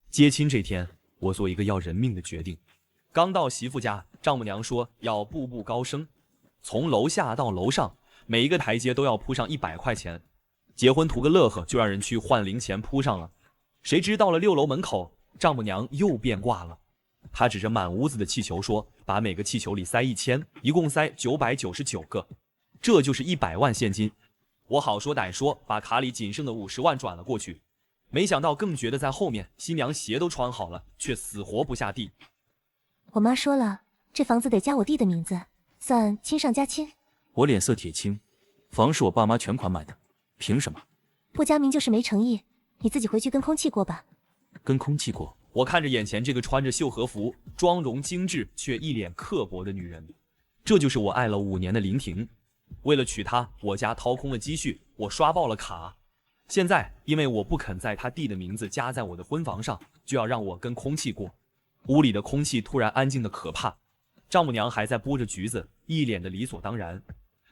接亲这天，我做一个要人命的决定。刚到媳妇家，丈母娘说要步步高升，从楼下到楼上，每一个台阶都要铺上100块钱。结婚图个乐呵，就让人去换零钱铺上了。谁知到了6楼门口，丈母娘又变卦了。她指着满屋子的气球说，把每个气球里塞1000，一共塞999个，这就是100万现金。我好说歹说，把卡里仅剩的50万转了过去。没想到更绝的在后面，新娘鞋都穿好了，却死活不下地。我妈说了，这房子得加我弟的名字，算亲上加亲。我脸色铁青，房是我爸妈全款买的，凭什么？不加名就是没诚意，你自己回去跟空气过吧。跟空气过？我看着眼前这个穿着绣和服、妆容精致却一脸刻薄的女人，这就是我爱了5年的林婷。为了娶她，我家掏空了积蓄，我刷爆了卡。现在因为我不肯在他弟的名字加在我的婚房上，就要让我跟空气过。屋里的空气突然安静的可怕，丈母娘还在剥着橘子，一脸的理所当然。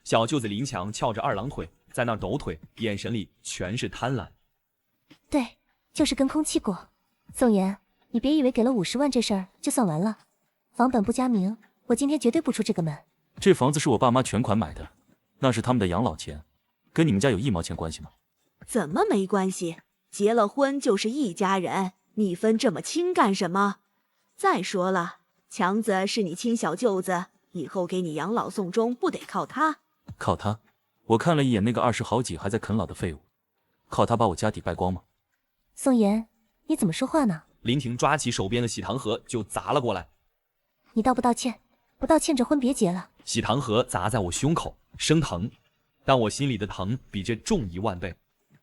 小舅子林强翘着2郎腿在那儿抖腿，眼神里全是贪婪。对，就是跟空气过。宋妍，你别以为给了50万这事儿就算完了，房本不加名，我今天绝对不出这个门。这房子是我爸妈全款买的，那是他们的养老钱，跟你们家有1毛钱关系吗？怎么没关系？结了婚就是一家人，你分这么清干什么？再说了，强子是你亲小舅子，以后给你养老送终不得靠他？靠他？我看了一眼那个20好几还在啃老的废物，靠他把我家底败光吗？宋妍，你怎么说话呢？林婷抓起手边的喜糖盒就砸了过来。你道不道歉？不道歉这婚别结了。喜糖盒砸在我胸口，生疼，但我心里的疼比这重1万倍。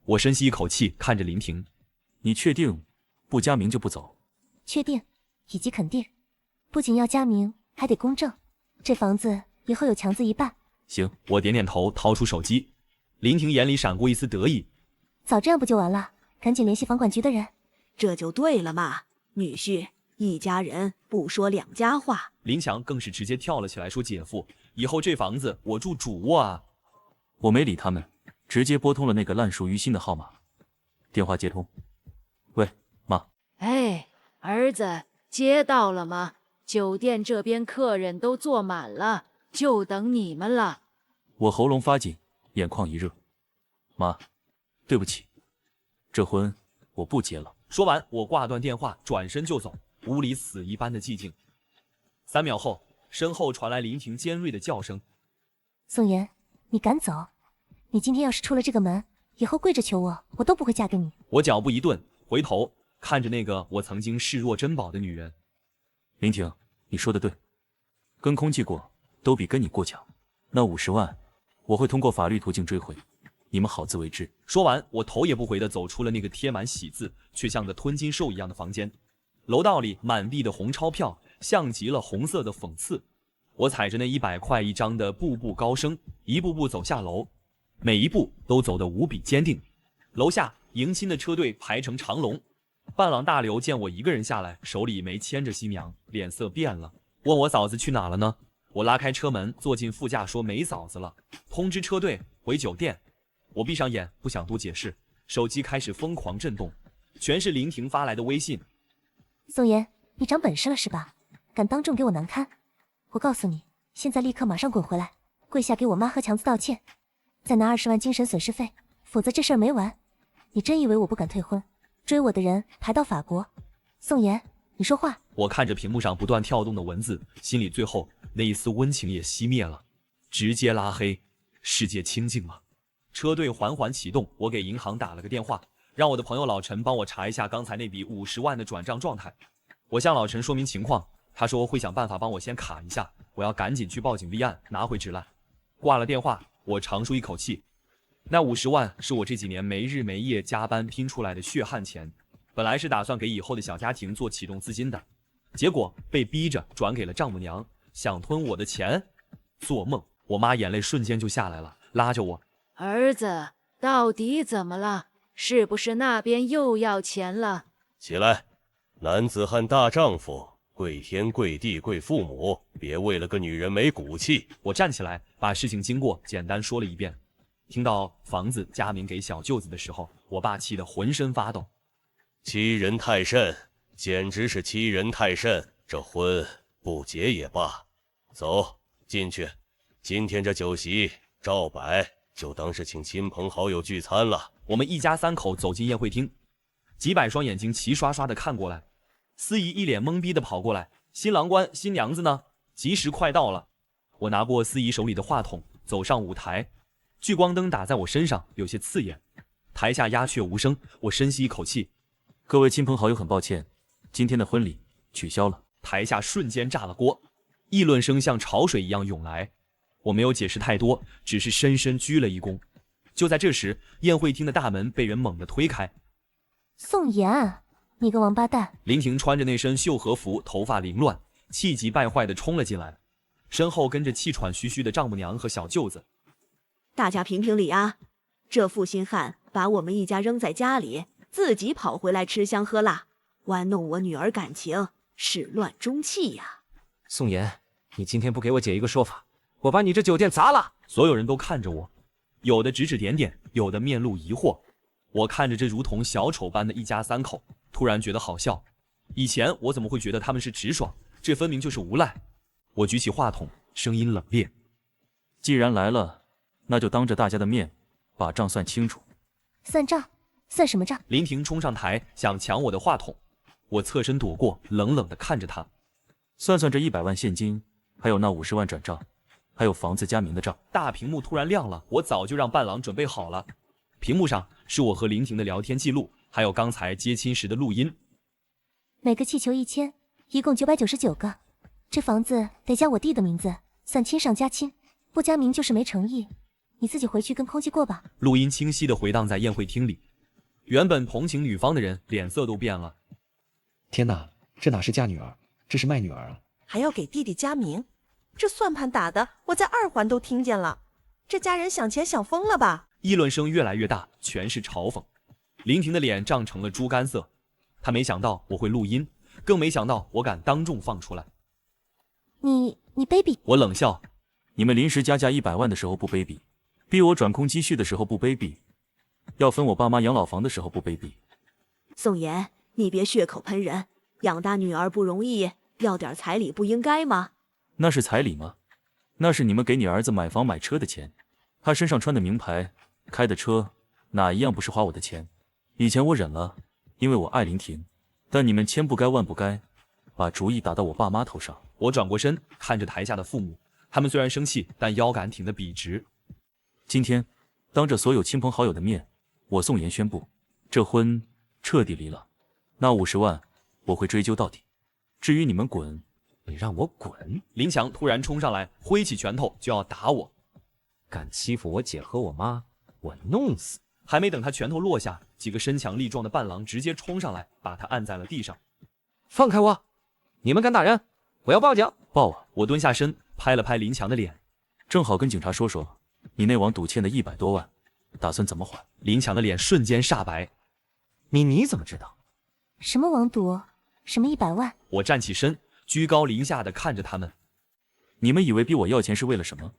我深吸一口气，看着林婷，你确定不加名就不走？确定，以及肯定。不仅要加名，还得公正。这房子以后有强子一半。行，我点点头，掏出手机。林婷眼里闪过一丝得意，早这样不就完了？赶紧联系房管局的人。这就对了嘛，女婿，一家人不说两家话。林强更是直接跳了起来，说姐夫，以后这房子我住主卧啊。我没理他们，直接拨通了那个烂熟于心的号码。电话接通，喂，妈。哎，儿子，接到了吗？酒店这边客人都坐满了，就等你们了。我喉咙发紧，眼眶一热。妈，对不起，这婚我不结了。说完，我挂断电话，转身就走。屋里死一般的寂静。3秒后，身后传来林婷尖锐的叫声：“宋妍，你敢走？你今天要是出了这个门，以后跪着求我，我都不会嫁给你。”我脚步一顿，回头看着那个我曾经视若珍宝的女人。林婷，你说的对，跟空气过都比跟你过强。那50万，我会通过法律途径追回，你们好自为之。说完，我头也不回地走出了那个贴满喜字却像个吞金兽一样的房间。楼道里满地的红钞票，像极了红色的讽刺。我踩着那100块一张的步步高升，一步步走下楼，每一步都走得无比坚定。楼下迎亲的车队排成长龙，伴郎大刘见我一个人下来，手里没牵着新娘，脸色变了，问我嫂子去哪了呢？我拉开车门，坐进副驾，说没嫂子了，通知车队回酒店。我闭上眼，不想多解释，手机开始疯狂震动，全是林婷发来的微信。宋妍，你长本事了是吧？敢当众给我难堪？我告诉你，现在立刻马上滚回来，跪下给我妈和强子道歉，再拿20万精神损失费，否则这事儿没完。你真以为我不敢退婚？追我的人排到法国。宋妍，你说话。我看着屏幕上不断跳动的文字，心里最后那一丝温情也熄灭了，直接拉黑，世界清静了。车队缓缓启动，我给银行打了个电话，让我的朋友老陈帮我查一下刚才那笔50万的转账状态。我向老陈说明情况，他说会想办法帮我先卡一下，我要赶紧去报警立案，拿回质烂。挂了电话，我长舒一口气。那50万是我这几年没日没夜加班拼出来的血汗钱，本来是打算给以后的小家庭做启动资金的，结果被逼着转给了丈母娘，想吞我的钱，做梦！我妈眼泪瞬间就下来了，拉着我：“儿子，到底怎么了？是不是那边又要钱了？”起来，男子汉大丈夫，跪天跪地跪父母，别为了个女人没骨气。我站起来，把事情经过简单说了一遍。听到房子加名给小舅子的时候，我爸气得浑身发抖。欺人太甚，简直是欺人太甚。这婚不结也罢，走进去。今天这酒席照摆，就当是请亲朋好友聚餐了。我们一家3口走进宴会厅，几百双眼睛齐刷刷的看过来。司仪一脸懵逼的跑过来：“新郎官、新娘子呢？吉时快到了。”我拿过司仪手里的话筒，走上舞台。聚光灯打在我身上，有些刺眼。台下鸦雀无声，我深吸一口气：“各位亲朋好友，很抱歉，今天的婚礼取消了。”台下瞬间炸了锅，议论声像潮水一样涌来。我没有解释太多，只是深深鞠了一躬。就在这时，宴会厅的大门被人猛地推开。宋妍，你个王八蛋！林婷穿着那身绣和服，头发凌乱，气急败坏地冲了进来，身后跟着气喘吁吁的丈母娘和小舅子。大家评评理啊！这负心汉把我们一家扔在家里，自己跑回来吃香喝辣，玩弄我女儿感情，始乱终弃呀！宋妍，你今天不给我姐一个说法，我把你这酒店砸了！所有人都看着我，有的指指点点，有的面露疑惑。我看着这如同小丑般的一家3口，突然觉得好笑。以前我怎么会觉得他们是直爽？这分明就是无赖。我举起话筒，声音冷冽：“既然来了，那就当着大家的面把账算清楚。”算账？算什么账？林婷冲上台想抢我的话筒，我侧身躲过，冷冷地看着她。算算这100万现金，还有那50万转账，还有房子加名的账。大屏幕突然亮了，我早就让伴郎准备好了。屏幕上是我和林婷的聊天记录，还有刚才接亲时的录音。每个气球1000，一共999个。这房子得加我弟的名字，算亲上加亲，不加名就是没诚意。你自己回去跟空气过吧。录音清晰地回荡在宴会厅里，原本同情女方的人脸色都变了。天哪，这哪是嫁女儿，这是卖女儿啊！还要给弟弟加名，这算盘打的我在2环都听见了。这家人想钱想疯了吧？议论声越来越大，全是嘲讽。林婷的脸涨成了猪肝色，她没想到我会录音，更没想到我敢当众放出来。你卑鄙！我冷笑：你们临时加价100万的时候不卑鄙，逼我转空积蓄的时候不卑鄙，要分我爸妈养老房的时候不卑鄙。宋妍，你别血口喷人，养大女儿不容易，要点彩礼不应该吗？那是彩礼吗？那是你们给你儿子买房买车的钱，他身上穿的名牌，开的车，哪一样不是花我的钱？以前我忍了，因为我爱林婷，但你们千不该万不该，把主意打到我爸妈头上。我转过身，看着台下的父母，他们虽然生气，但腰杆挺得笔直。今天，当着所有亲朋好友的面，我宋妍宣布，这婚彻底离了。那50万，我会追究到底。至于你们滚，你让我滚！林强突然冲上来，挥起拳头就要打我。敢欺负我姐和我妈，我弄死！还没等他拳头落下，几个身强力壮的伴郎直接冲上来，把他按在了地上。放开我！你们敢打人，我要报警！报啊！我蹲下身，拍了拍林强的脸，正好跟警察说说，你那网赌欠的100多万，打算怎么还？林强的脸瞬间煞白。你怎么知道？什么网赌？什么100万？我站起身，居高临下的看着他们。你们以为逼我要钱是为了什么？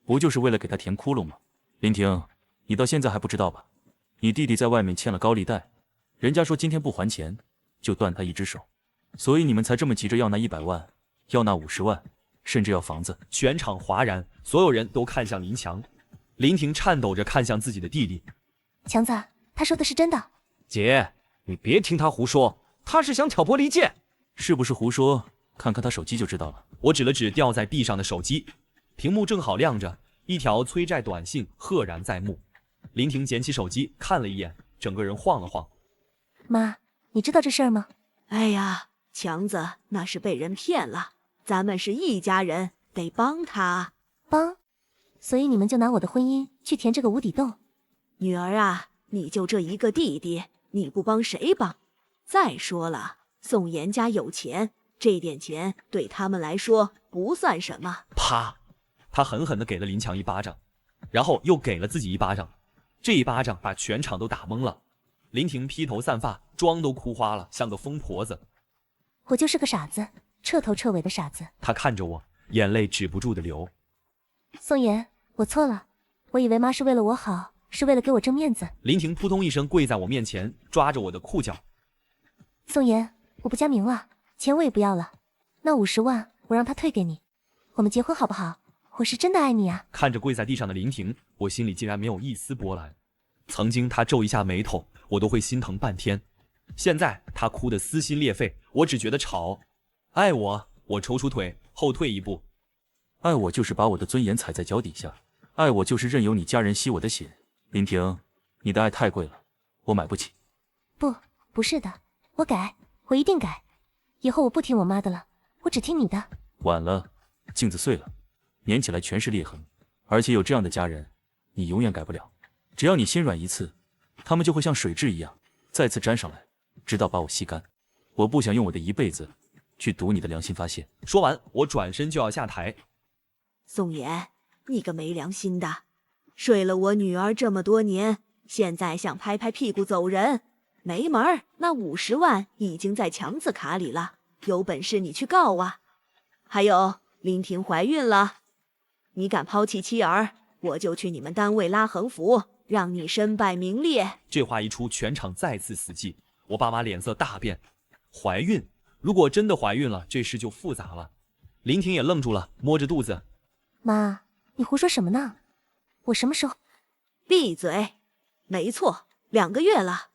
不就是为了给他填窟窿吗？林婷，你到现在还不知道吧？你弟弟在外面欠了高利贷，人家说今天不还钱就断他一只手，所以你们才这么急着要那100万，要那50万，甚至要房子。全场哗然，所有人都看向林强。林婷颤抖着看向自己的弟弟。强子，他说的是真的。姐，你别听他胡说，他是想挑拨离间。是不是胡说？看看他手机就知道了。我指了指掉在地上的手机，屏幕正好亮着，一条催债短信赫然在目。林婷捡起手机看了一眼，整个人晃了晃。妈，你知道这事儿吗？哎呀，强子那是被人骗了，咱们是一家人，得帮他。帮？所以你们就拿我的婚姻去填这个无底洞？女儿啊，你就这一个弟弟，你不帮谁帮？再说了，宋妍家有钱，这点钱对他们来说不算什么。啪！他狠狠地给了林强一巴掌，然后又给了自己一巴掌。这一巴掌把全场都打懵了。林婷披头散发，妆都哭花了，像个疯婆子。我就是个傻子，彻头彻尾的傻子。他看着我，眼泪止不住的流。宋妍，我错了，我以为妈是为了我好，是为了给我挣面子。林婷扑通一声跪在我面前，抓着我的裤脚。宋妍，我不加名了，钱我也不要了，那50万我让他退给你，我们结婚好不好？我是真的爱你啊！看着跪在地上的林婷，我心里竟然没有一丝波澜。曾经她皱一下眉头，我都会心疼半天。现在她哭得撕心裂肺，我只觉得吵。爱我，我抽出腿后退一步。爱我就是把我的尊严踩在脚底下，爱我就是任由你家人吸我的血。林婷，你的爱太贵了，我买不起。不是的，我改，我一定改。以后我不听我妈的了，我只听你的。晚了，镜子碎了，粘起来全是裂痕，而且有这样的家人，你永远改不了。只要你心软一次，他们就会像水蛭一样再次粘上来，直到把我吸干。我不想用我的一辈子去赌你的良心发现。说完，我转身就要下台。宋妍，你个没良心的，睡了我女儿这么多年，现在想拍拍屁股走人，没门儿！那50万已经在强子卡里了，有本事你去告啊！还有，林婷怀孕了，你敢抛弃妻儿，我就去你们单位拉横幅，让你身败名裂。这话一出，全场再次死寂。我爸妈脸色大变。怀孕？如果真的怀孕了，这事就复杂了。林婷也愣住了，摸着肚子。妈，你胡说什么呢？我什么时候……闭嘴！没错，2个月了。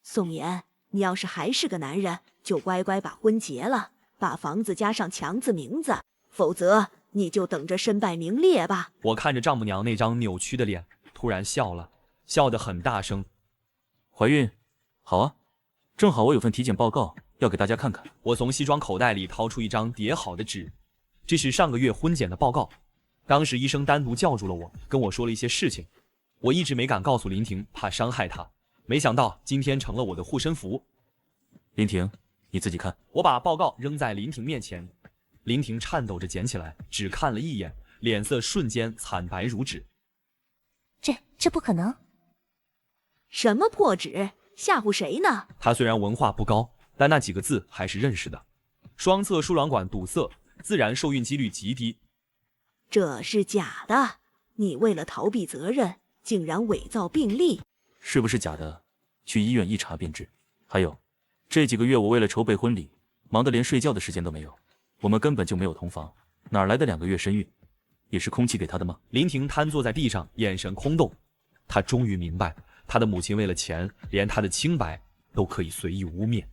宋妍，你要是还是个男人，就乖乖把婚结了，把房子加上强子名字，否则你就等着身败名裂吧。我看着丈母娘那张扭曲的脸，突然笑了，笑得很大声。怀孕？好啊，正好我有份体检报告要给大家看看。我从西装口袋里掏出一张叠好的纸，这是上个月婚检的报告。当时医生单独叫住了我，跟我说了一些事情，我一直没敢告诉林婷，怕伤害她。没想到今天成了我的护身符。林婷，你自己看。我把报告扔在林婷面前，林婷颤抖着捡起来，只看了一眼，脸色瞬间惨白如纸。这不可能！什么破纸？吓唬谁呢？她虽然文化不高，但那几个字还是认识的。双侧输卵管堵塞，自然受孕几率极低。这是假的！你为了逃避责任，竟然伪造病历。是不是假的？去医院一查便知。还有，这几个月我为了筹备婚礼，忙得连睡觉的时间都没有。我们根本就没有同房，哪来的2个月身孕？也是空气给他的吗？林婷瘫坐在地上，眼神空洞。她终于明白，她的母亲为了钱，连她的清白都可以随意污蔑。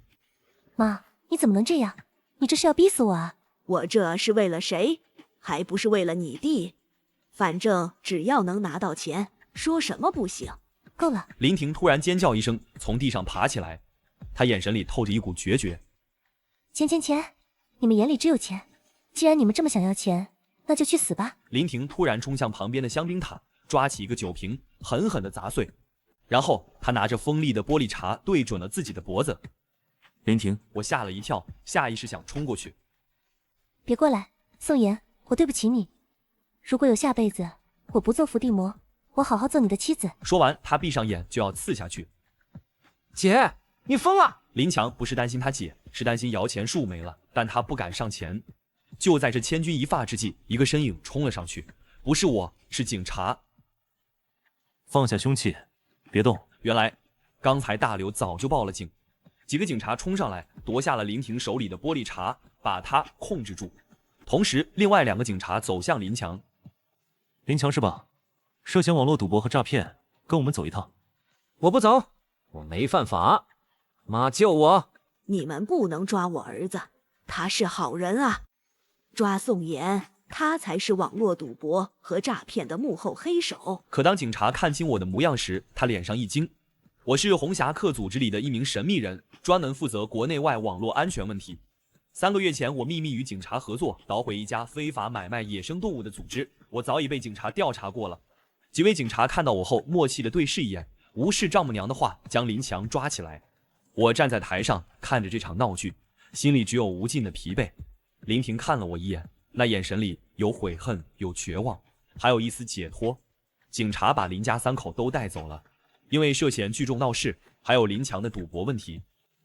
妈，你怎么能这样？你这是要逼死我啊！我这是为了谁？还不是为了你弟。反正只要能拿到钱，说什么不行。够了！林婷突然尖叫一声，从地上爬起来，她眼神里透着一股决绝。钱！你们眼里只有钱。既然你们这么想要钱，那就去死吧！林婷突然冲向旁边的香槟塔，抓起一个酒瓶，狠狠地砸碎。然后她拿着锋利的玻璃碴对准了自己的脖子。林婷，我吓了一跳，下意识想冲过去。别过来，宋妍，我对不起你。如果有下辈子，我不做伏地魔，我好好做你的妻子。说完，她闭上眼就要刺下去。姐，你疯了！林强不是担心他姐，是担心摇钱树没了，但他不敢上前。就在这千钧一发之际，一个身影冲了上去，不是我，是警察。放下凶器，别动。原来刚才大刘早就报了警，几个警察冲上来，夺下了林婷手里的玻璃碴，把他控制住。同时，另外2个警察走向林强。林强是吧？涉嫌网络赌博和诈骗，跟我们走一趟。我不走，我没犯法。妈救我！你们不能抓我儿子，他是好人啊。抓宋妍，他才是网络赌博和诈骗的幕后黑手。可当警察看清我的模样时，他脸上一惊。我是红侠客组织里的一名神秘人，专门负责国内外网络安全问题。3个月前，我秘密与警察合作，捣毁一家非法买卖野生动物的组织。我早已被警察调查过了。几位警察看到我后，默契地对视一眼，无视丈母娘的话，将林强抓起来。我站在台上看着这场闹剧，心里只有无尽的疲惫。林婷看了我一眼，那眼神里有悔恨，有绝望，还有一丝解脱。警察把林家3口都带走了，因为涉嫌聚众闹事，还有林强的赌博问题。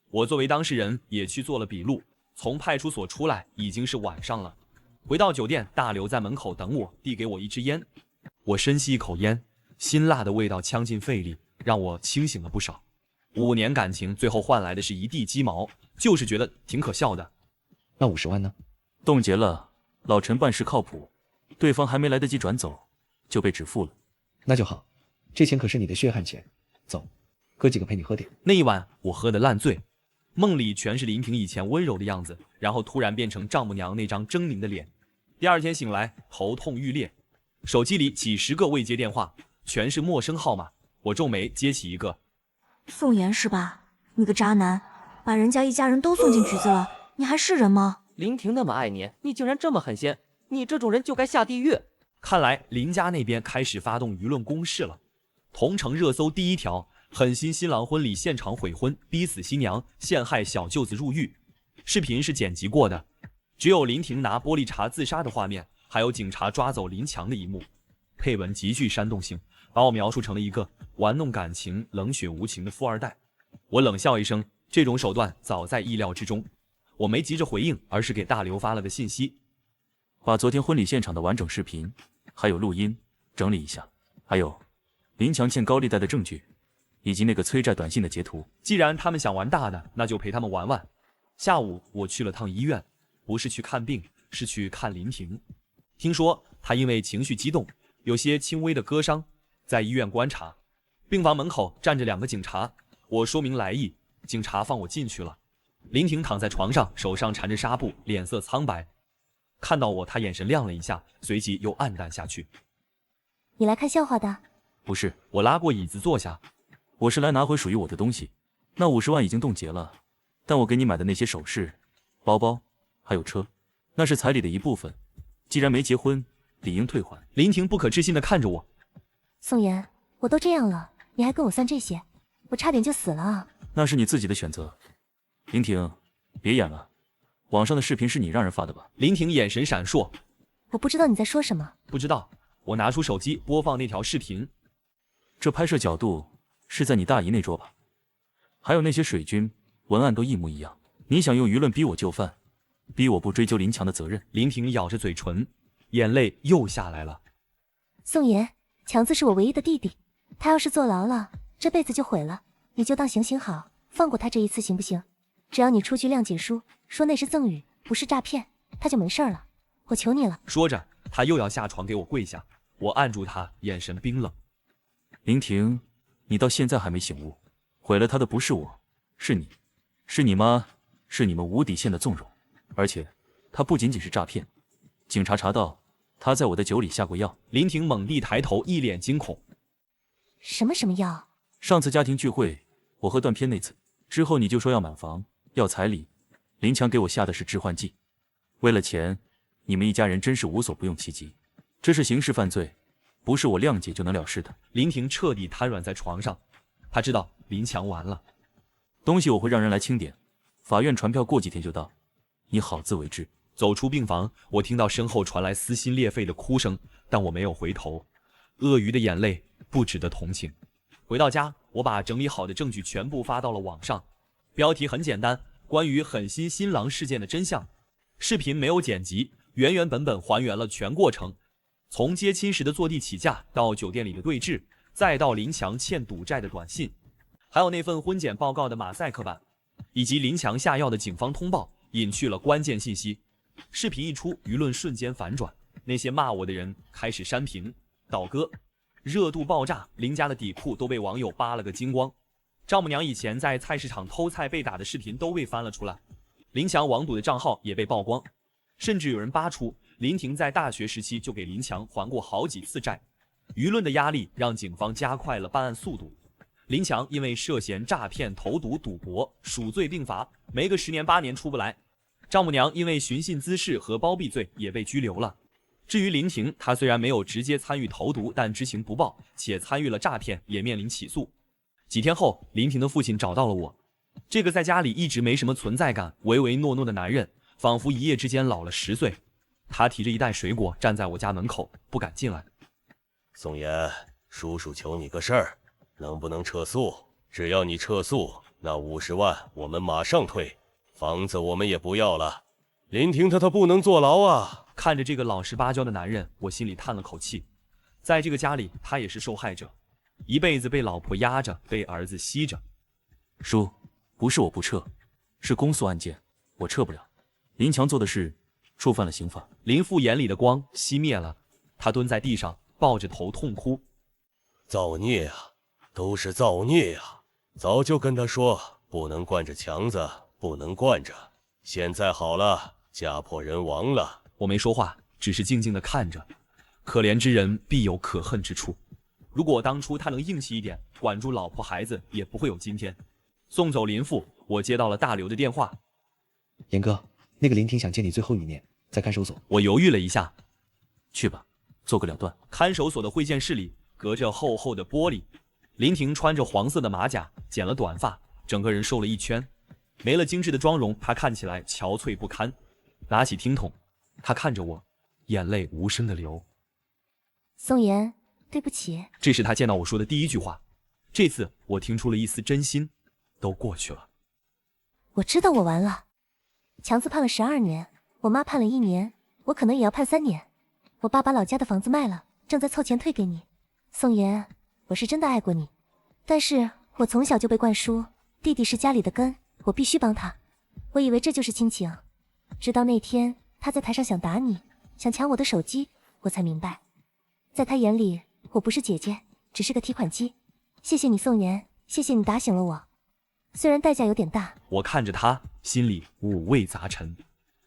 我作为当事人也去做了笔录。从派出所出来已经是晚上了，回到酒店，大刘在门口等我，递给我一支烟。我深吸一口烟，辛辣的味道呛进肺里，让我清醒了不少。5年感情，最后换来的是一地鸡毛。就是觉得挺可笑的。那50万呢？冻结了，老陈办事靠谱，对方还没来得及转走，就被止付了。那就好，这钱可是你的血汗钱。走，哥几个陪你喝点。那一晚我喝得烂醉，梦里全是林婷以前温柔的样子，然后突然变成丈母娘那张狰狞的脸。第二天醒来，头痛欲裂，手机里几十个未接电话，全是陌生号码。我皱眉接起一个，宋妍是吧？你个渣男，把人家一家人都送进局子了，你还是人吗？林婷那么爱你，你竟然这么狠心，你这种人就该下地狱。看来林家那边开始发动舆论攻势了。同城热搜第一条：狠心新郎婚礼现场悔婚，逼死新娘，陷害小舅子入狱。视频是剪辑过的，只有林婷拿玻璃碴自杀的画面，还有警察抓走林强的一幕。配文极具煽动性，把我描述成了一个玩弄感情、冷血无情的富二代。我冷笑一声，这种手段早在意料之中。我没急着回应，而是给大刘发了个信息，把昨天婚礼现场的完整视频还有录音整理一下，还有林强欠高利贷的证据，以及那个催债短信的截图。既然他们想玩大的，那就陪他们玩玩。下午我去了趟医院，不是去看病，是去看林婷。听说她因为情绪激动，有些轻微的割伤，在医院观察。病房门口站着2个警察，我说明来意，警察放我进去了。林婷躺在床上，手上缠着纱布，脸色苍白。看到我，她眼神亮了一下，随即又暗淡下去。你来看笑话的？不是，我拉过椅子坐下。我是来拿回属于我的东西。那50万已经冻结了，但我给你买的那些首饰、包包还有车，那是彩礼的一部分，既然没结婚，理应退还。林婷不可置信地看着我。宋妍，我都这样了，你还跟我算这些？我差点就死了啊！那是你自己的选择。林婷，别演了，网上的视频是你让人发的吧？林婷眼神闪烁。我不知道你在说什么。不知道。我拿出手机播放那条视频。这拍摄角度是在你大姨那桌吧？还有那些水军，文案都一模一样。你想用舆论逼我就范，逼我不追究林强的责任。林婷咬着嘴唇，眼泪又下来了。宋妍，强子是我唯一的弟弟，他要是坐牢了，这辈子就毁了。你就当行行好，放过他这一次行不行？只要你出具谅解书，说那是赠与，不是诈骗，他就没事了。我求你了。说着，他又要下床给我跪下。我按住他，眼神冰冷。林婷，你到现在还没醒悟，毁了他的不是我，是你，是你妈，是你们无底线的纵容。而且，他不仅仅是诈骗，警察查到他在我的酒里下过药。林婷猛地抬头，一脸惊恐。什么药？上次家庭聚会，我喝断片那次之后，你就说要买房，要彩礼，林强给我下的是致幻剂。为了钱，你们一家人真是无所不用其极。这是刑事犯罪，不是我谅解就能了事的。林婷彻底瘫软在床上，她知道林强完了。东西我会让人来清点，法院传票过几天就到，你好自为之。走出病房，我听到身后传来撕心裂肺的哭声，但我没有回头。鳄鱼的眼泪不值得同情。回到家，我把整理好的证据全部发到了网上。标题很简单，关于狠心新郎事件的真相。视频没有剪辑，原原本本还原了全过程，从接亲时的坐地起价，到酒店里的对峙，再到林强欠赌债的短信，还有那份婚检报告的马赛克版，以及林强下药的警方通报，隐去了关键信息。视频一出，舆论瞬间反转，那些骂我的人开始删评、倒戈，热度爆炸，林家的底裤都被网友扒了个精光。丈母娘以前在菜市场偷菜被打的视频都被翻了出来，林强网赌的账号也被曝光，甚至有人扒出林婷在大学时期就给林强还过好几次债。舆论的压力让警方加快了办案速度。林强因为涉嫌诈骗、投毒、赌博，数罪并罚，没个10年8年出不来。丈母娘因为寻衅滋事和包庇罪也被拘留了。至于林婷，她虽然没有直接参与投毒，但知情不报且参与了诈骗，也面临起诉。几天后，林婷的父亲找到了我，这个在家里一直没什么存在感、唯唯诺诺的男人，仿佛一夜之间老了10岁。他提着一袋水果站在我家门口，不敢进来。宋妍，叔叔求你个事儿，能不能撤诉？只要你撤诉，那50万我们马上退，房子我们也不要了。林婷她不能坐牢啊！看着这个老实巴交的男人，我心里叹了口气。在这个家里，他也是受害者，一辈子被老婆压着，被儿子吸着。叔，不是我不撤，是公诉案件，我撤不了。林强做的事触犯了刑法。林父眼里的光熄灭了，他蹲在地上，抱着头痛哭。造孽啊，都是造孽啊！早就跟他说不能惯着强子，不能惯着。现在好了，家破人亡了。我没说话，只是静静地看着。可怜之人必有可恨之处。如果当初他能硬气一点，管住老婆孩子，也不会有今天。送走林父，我接到了大刘的电话。严哥，那个林婷想见你最后一面，在看守所。我犹豫了一下，去吧，做个了断。看守所的会见室里，隔着厚厚的玻璃，林婷穿着黄色的马甲，剪了短发，整个人瘦了一圈，没了精致的妆容，她看起来憔悴不堪。拿起听筒，她看着我，眼泪无声的流。宋妍，对不起。这是她见到我说的第一句话。这次我听出了一丝真心。都过去了。我知道我完了。强子判了12年，我妈判了1年，我可能也要判3年。我爸把老家的房子卖了，正在凑钱退给你。宋妍，我是真的爱过你，但是我从小就被灌输弟弟是家里的根，我必须帮他。我以为这就是亲情，直到那天他在台上想打你，想抢我的手机，我才明白，在他眼里我不是姐姐，只是个提款机。谢谢你宋妍，谢谢你打醒了我，虽然代价有点大。我看着她，心里五味杂陈。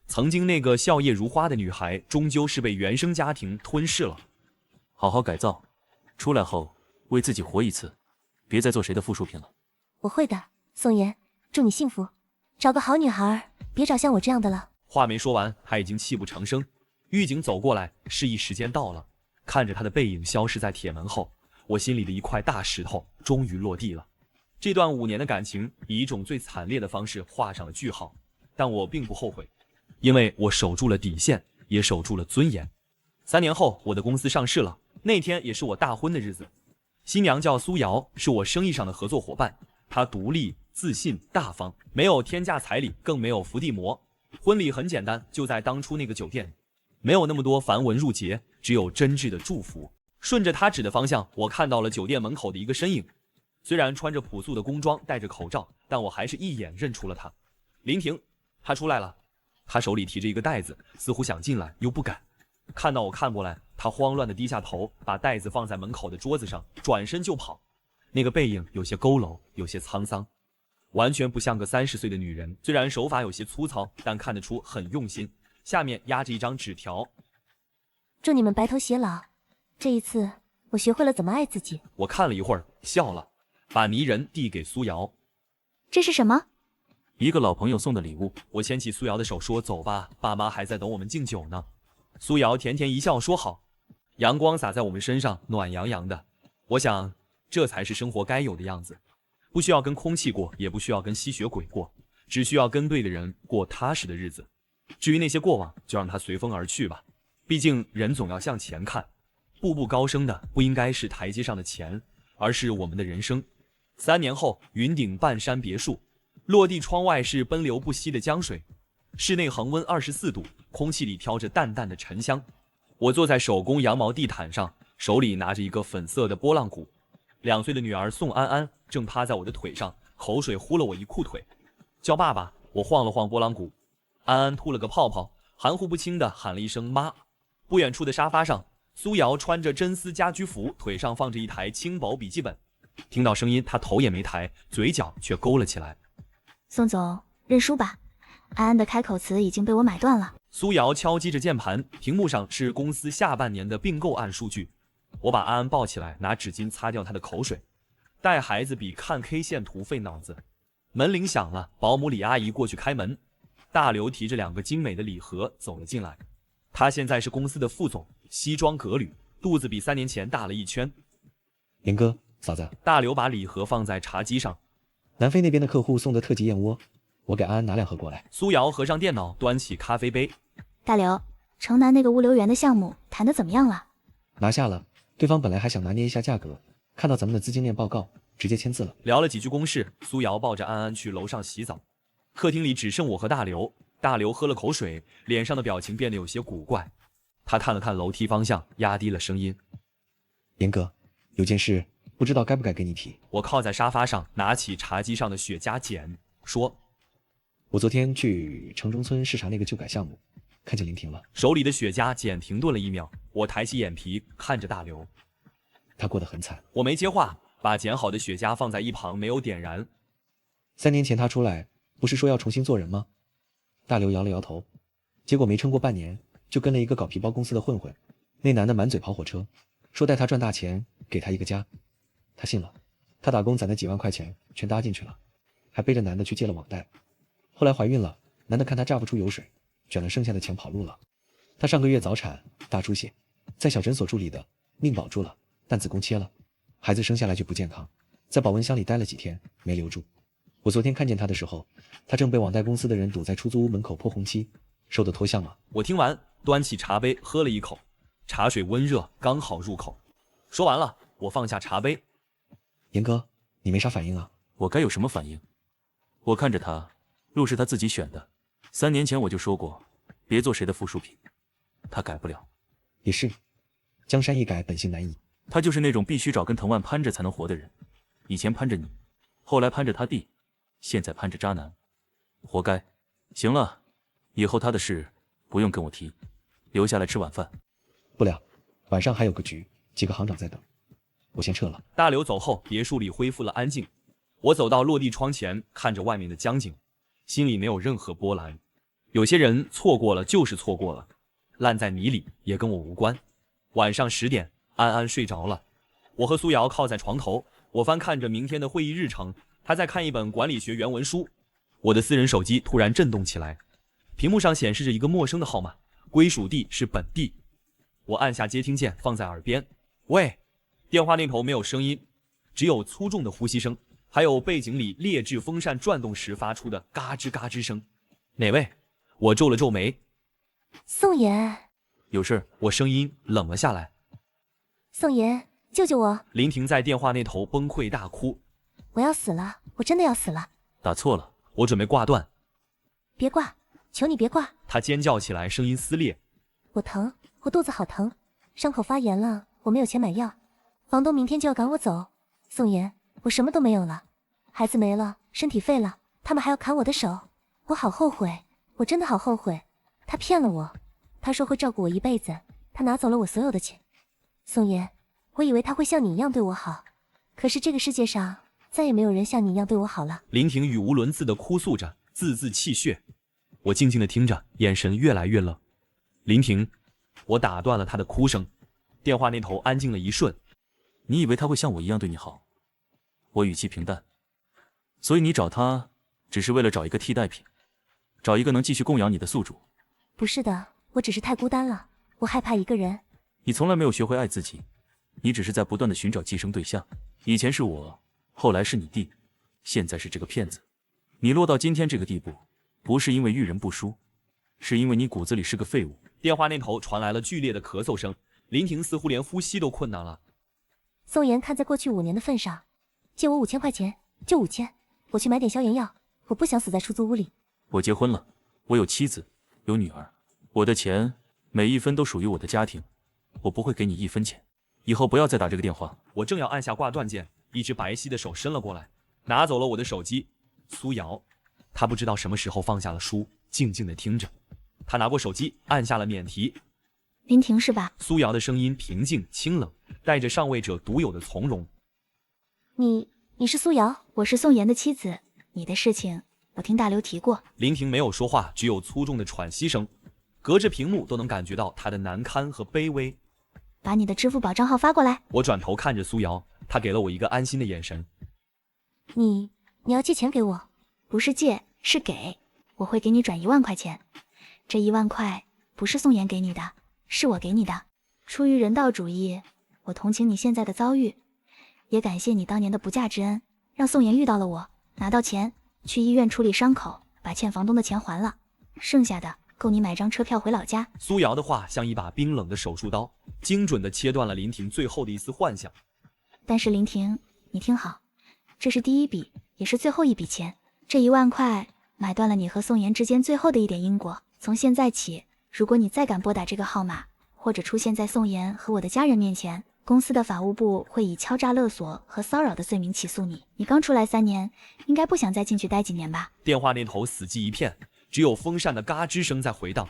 曾经那个笑靥如花的女孩，终究是被原生家庭吞噬了。好好改造，出来后为自己活一次，别再做谁的附属品了。我会的，宋妍，祝你幸福，找个好女孩，别找像我这样的了。话没说完，他已经泣不成声。狱警走过来，示意时间到了。看着他的背影消失在铁门后，我心里的一块大石头终于落地了。这段5年的感情以一种最惨烈的方式画上了句号，但我并不后悔，因为我守住了底线，也守住了尊严。3年后，我的公司上市了，那天也是我大婚的日子。新娘叫苏瑶，是我生意上的合作伙伴。她独立、自信、大方，没有天价彩礼，更没有伏地魔。婚礼很简单，就在当初那个酒店，没有那么多繁文缛节，只有真挚的祝福。顺着她指的方向，我看到了酒店门口的一个身影。虽然穿着朴素的工装，戴着口罩，但我还是一眼认出了她。林婷，她出来了。她手里提着一个袋子，似乎想进来又不敢。看到我看过来，她慌乱地低下头，把袋子放在门口的桌子上，转身就跑。那个背影有些佝偻，有些沧桑，完全不像个30岁的女人。虽然手法有些粗糙，但看得出很用心。下面压着一张纸条：祝你们白头偕老。这一次，我学会了怎么爱自己。我看了一会儿，笑了，把泥人递给苏瑶。这是什么？一个老朋友送的礼物。我牵起苏瑶的手说：“走吧，爸妈还在等我们敬酒呢。”苏瑶甜甜一笑说：“好。”阳光洒在我们身上，暖洋洋的。我想，这才是生活该有的样子。不需要跟空气过，也不需要跟吸血鬼过，只需要跟对的人过踏实的日子。至于那些过往，就让它随风而去吧。毕竟人总要向前看，步步高升的不应该是台阶上的钱，而是我们的人生。3年后，云顶半山别墅，落地窗外是奔流不息的江水，室内恒温24度，空气里飘着淡淡的沉香。我坐在手工羊毛地毯上，手里拿着一个粉色的拨浪鼓。2岁的女儿宋安安正趴在我的腿上，口水呼了我一裤腿。叫爸爸，我晃了晃拨浪鼓。安安吐了个泡泡，含糊不清地喊了一声妈。不远处的沙发上，苏瑶穿着真丝家居服，腿上放着一台轻薄笔记本。听到声音，她头也没抬，嘴角却勾了起来。宋总，认输吧，安安的开口词已经被我买断了。苏瑶敲击着键盘，屏幕上是公司下半年的并购案数据。我把安安抱起来，拿纸巾擦掉她的口水。带孩子比看 K 线图费脑子。门铃响了，保姆李阿姨过去开门。大刘提着2个精美的礼盒走了进来。他现在是公司的副总，西装革履，肚子比3年前大了1圈。严哥，嫂子。大刘把礼盒放在茶几上。南非那边的客户送的特级燕窝，我给安安拿2盒过来。苏瑶合上电脑，端起咖啡杯。大刘，城南那个物流园的项目谈得怎么样了？拿下了，对方本来还想拿捏一下价格，看到咱们的资金链报告，直接签字了。聊了几句公事，苏瑶抱着安安去楼上洗澡。客厅里只剩我和大刘。大刘喝了口水，脸上的表情变得有些古怪。他看了看楼梯方向，压低了声音：“严哥，有件事不知道该不该跟你提。”我靠在沙发上，拿起茶几上的雪茄剪，说：“我昨天去城中村视察那个旧改项目，看见林婷了。手里的雪茄简停顿了1秒，我抬起眼皮看着大刘。他过得很惨。我没接话，把剪好的雪茄放在一旁，没有点燃。3年前他出来，不是说要重新做人吗？大刘摇了摇头，结果没撑过半年，就跟了一个搞皮包公司的混混。那男的满嘴跑火车，说带他赚大钱，给他一个家。他信了，他打工攒的几万块钱全搭进去了，还背着男的去借了网贷。后来怀孕了，男的看他榨不出油水，卷了剩下的钱跑路了。他上个月早产，大出血，在小诊所助理的，命保住了，但子宫切了，孩子生下来就不健康，在保温箱里待了几天，没留住。我昨天看见他的时候，他正被网贷公司的人堵在出租屋门口泼红漆，瘦得脱相了。我听完，端起茶杯喝了一口，茶水温热，刚好入口。说完了，我放下茶杯。严哥，你没啥反应啊？我该有什么反应？我看着他，路是他自己选的。3年前我就说过，别做谁的附属品。他改不了。也是，江山易改，本性难移。他就是那种必须找根藤蔓攀着才能活的人。以前攀着你，后来攀着他弟，现在攀着渣男，活该。行了，以后他的事不用跟我提，留下来吃晚饭。不了，晚上还有个局，几个行长在等，我先撤了。大刘走后，别墅里恢复了安静。我走到落地窗前，看着外面的江景，心里没有任何波澜。有些人错过了就是错过了，烂在泥里也跟我无关。晚上10点，安安睡着了，我和苏瑶靠在床头，我翻看着明天的会议日程，他在看一本管理学原文书。我的私人手机突然震动起来，屏幕上显示着一个陌生的号码，归属地是本地。我按下接听键，放在耳边。喂，电话那头没有声音，只有粗重的呼吸声，还有背景里劣质风扇转动时发出的嘎吱嘎吱声。哪位？我皱了皱眉。宋妍。有事？我声音冷了下来。宋妍，救救我！林婷在电话那头崩溃大哭。我要死了，我真的要死了。打错了。我准备挂断。别挂，求你别挂！她尖叫起来，声音撕裂。我疼，我肚子好疼，伤口发炎了，我没有钱买药，房东明天就要赶我走。宋妍，我什么都没有了，孩子没了，身体废了，他们还要砍我的手，我好后悔，我真的好后悔。他骗了我，他说会照顾我一辈子，他拿走了我所有的钱。宋妍，我以为他会像你一样对我好，可是这个世界上再也没有人像你一样对我好了。林婷语无伦次地哭诉着，字字泣血。我静静地听着，眼神越来越冷。林婷，我打断了她的哭声。电话那头安静了一瞬。你以为他会像我一样对你好？我语气平淡。所以你找他，只是为了找一个替代品，找一个能继续供养你的宿主。不是的，我只是太孤单了，我害怕一个人。你从来没有学会爱自己，你只是在不断地寻找寄生对象。以前是我，后来是你弟，现在是这个骗子。你落到今天这个地步，不是因为遇人不淑，是因为你骨子里是个废物。电话那头传来了剧烈的咳嗽声，林婷似乎连呼吸都困难了。宋妍，看在过去5年的份上，借我5000块钱，就5000，我去买点消炎药，我不想死在出租屋里。我结婚了，我有妻子，有女儿，我的钱每一分都属于我的家庭，我不会给你1分钱。以后不要再打这个电话。我正要按下挂断键，一只白皙的手伸了过来，拿走了我的手机。苏瑶，她不知道什么时候放下了书，静静地听着。她拿过手机，按下了免提。林婷是吧？苏瑶的声音平静清冷，带着上位者独有的从容。你是苏瑶？我是宋妍的妻子。你的事情我听大刘提过。林婷没有说话，只有粗重的喘息声，隔着屏幕都能感觉到她的难堪和卑微。把你的支付宝账号发过来。我转头看着苏瑶，她给了我一个安心的眼神。你要借钱给我？不是借，是给。我会给你转1万块钱。这1万块不是宋妍给你的，是我给你的。出于人道主义，我同情你现在的遭遇，也感谢你当年的不嫁之恩，让宋妍遇到了我。拿到钱，去医院处理伤口，把欠房东的钱还了，剩下的够你买张车票回老家。苏瑶的话像一把冰冷的手术刀，精准地切断了林婷最后的一丝幻想。但是林婷，你听好，这是第一笔，也是最后一笔钱。这1万块买断了你和宋妍之间最后的一点因果。从现在起，如果你再敢拨打这个号码，或者出现在宋妍和我的家人面前，公司的法务部会以敲诈勒索和骚扰的罪名起诉你。你刚出来3年，应该不想再进去待几年吧？电话那头死寂一片，只有风扇的嘎吱声在回荡。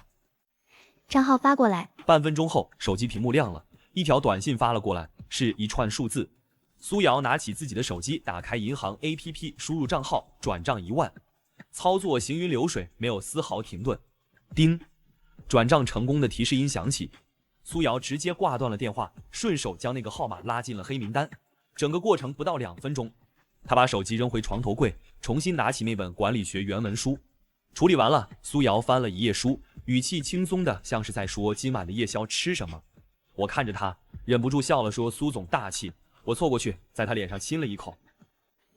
账号发过来。半分钟后，手机屏幕亮了，一条短信发了过来，是一串数字。苏瑶拿起自己的手机，打开银行 APP， 输入账号，转账1万，操作行云流水，没有丝毫停顿。叮，转账成功的提示音响起。苏瑶直接挂断了电话，顺手将那个号码拉进了黑名单。整个过程不到2分钟，他把手机扔回床头柜，重新拿起那本管理学原文书。处理完了，苏瑶翻了一页书，语气轻松的像是在说今晚的夜宵吃什么。我看着他，忍不住笑了，说苏总大气。我凑过去，在他脸上亲了一口。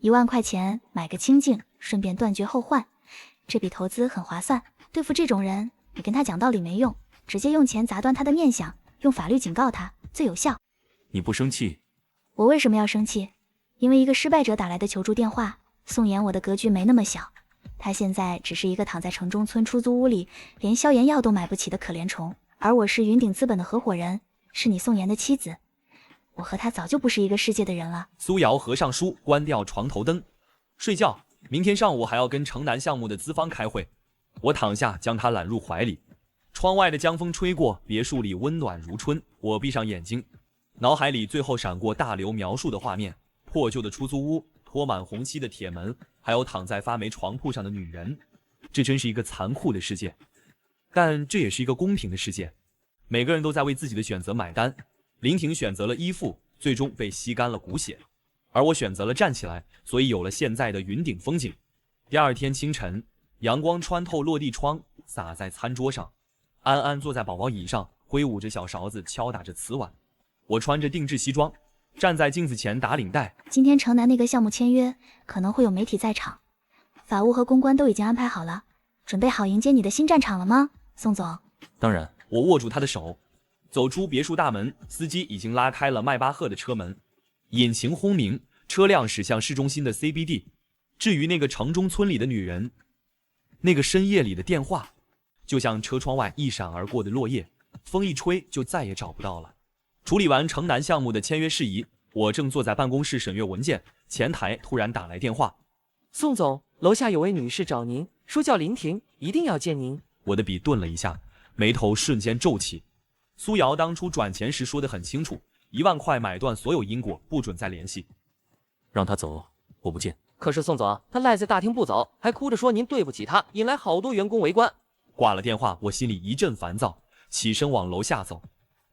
1万块钱买个清净，顺便断绝后患，这笔投资很划算。对付这种人，你跟他讲道理没用，直接用钱砸断他的念想，用法律警告他最有效。你不生气？我为什么要生气？因为一个失败者打来的求助电话。宋妍，我的格局没那么小，他现在只是一个躺在城中村出租屋里，连消炎药都买不起的可怜虫，而我是云顶资本的合伙人，是你宋妍的妻子。我和他早就不是一个世界的人了。苏瑶合上书，关掉床头灯，睡觉。明天上午还要跟城南项目的资方开会。我躺下，将他揽入怀里。窗外的江风吹过，别墅里温暖如春。我闭上眼睛，脑海里最后闪过大刘描述的画面：破旧的出租屋，拖满红漆的铁门，还有躺在发霉床铺上的女人。这真是一个残酷的世界，但这也是一个公平的世界。每个人都在为自己的选择买单。林婷选择了依附，最终被吸干了骨血，而我选择了站起来，所以有了现在的云顶风景。第二天清晨，阳光穿透落地窗，洒在餐桌上。安安坐在宝宝椅上，挥舞着小勺子，敲打着瓷碗。我穿着定制西装，站在镜子前打领带。今天城南那个项目签约，可能会有媒体在场，法务和公关都已经安排好了，准备好迎接你的新战场了吗，宋总？当然。我握住他的手，走出别墅大门，司机已经拉开了迈巴赫的车门，引擎轰鸣，车辆驶向市中心的 CBD。 至于那个城中村里的女人，那个深夜里的电话，就像车窗外一闪而过的落叶，风一吹就再也找不到了。处理完城南项目的签约事宜，我正坐在办公室审阅文件，前台突然打来电话：宋总，楼下有位女士找您，说叫林婷，一定要见您。我的笔顿了一下，眉头瞬间皱起。苏瑶当初转钱时说得很清楚，1万块买断所有因果，不准再联系。让他走，我不见。可是宋总，他赖在大厅不走，还哭着说您对不起他，引来好多员工围观。挂了电话，我心里一阵烦躁，起身往楼下走。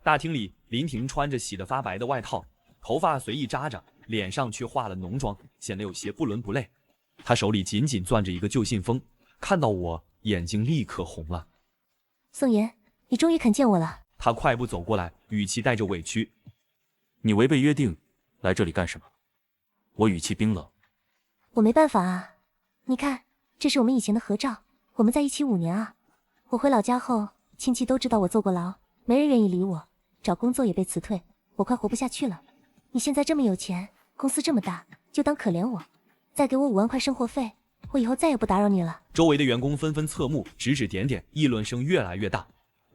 大厅里，林婷穿着洗得发白的外套，头发随意扎着，脸上却化了浓妆，显得有些不伦不类。她手里紧紧攥着一个旧信封，看到我，眼睛立刻红了。宋妍，你终于肯见我了。她快步走过来，语气带着委屈：你违背约定，来这里干什么？我语气冰冷。我没办法啊，你看，这是我们以前的合照，我们在一起5年啊。我回老家后，亲戚都知道我坐过牢，没人愿意理我，找工作也被辞退，我快活不下去了。你现在这么有钱，公司这么大，就当可怜我，再给我5万块生活费，我以后再也不打扰你了。周围的员工纷纷侧目，指指点点，议论声越来越大。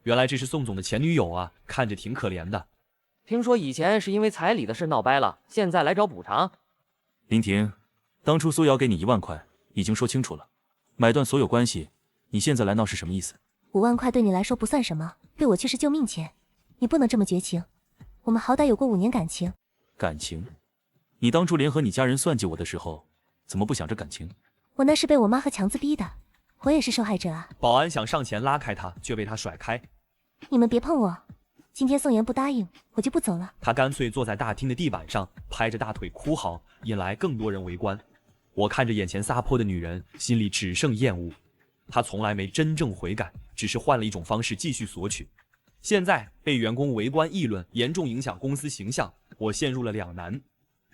原来这是宋总的前女友啊，看着挺可怜的。听说以前是因为彩礼的事闹掰了，现在来找补偿。林婷，当初苏瑶给你1万块，已经说清楚了，买断所有关系，你现在来闹是什么意思？5万块对你来说不算什么，对我却是救命钱。你不能这么绝情，我们好歹有过5年感情。感情？你当初联合你家人算计我的时候，怎么不想着感情？我那是被我妈和强子逼的，我也是受害者啊。保安想上前拉开他，却被他甩开。你们别碰我，今天宋妍不答应，我就不走了。他干脆坐在大厅的地板上，拍着大腿哭嚎，引来更多人围观。我看着眼前撒泼的女人，心里只剩厌恶。她从来没真正悔改，只是换了一种方式继续索取。现在被员工围观议论，严重影响公司形象，我陷入了两难。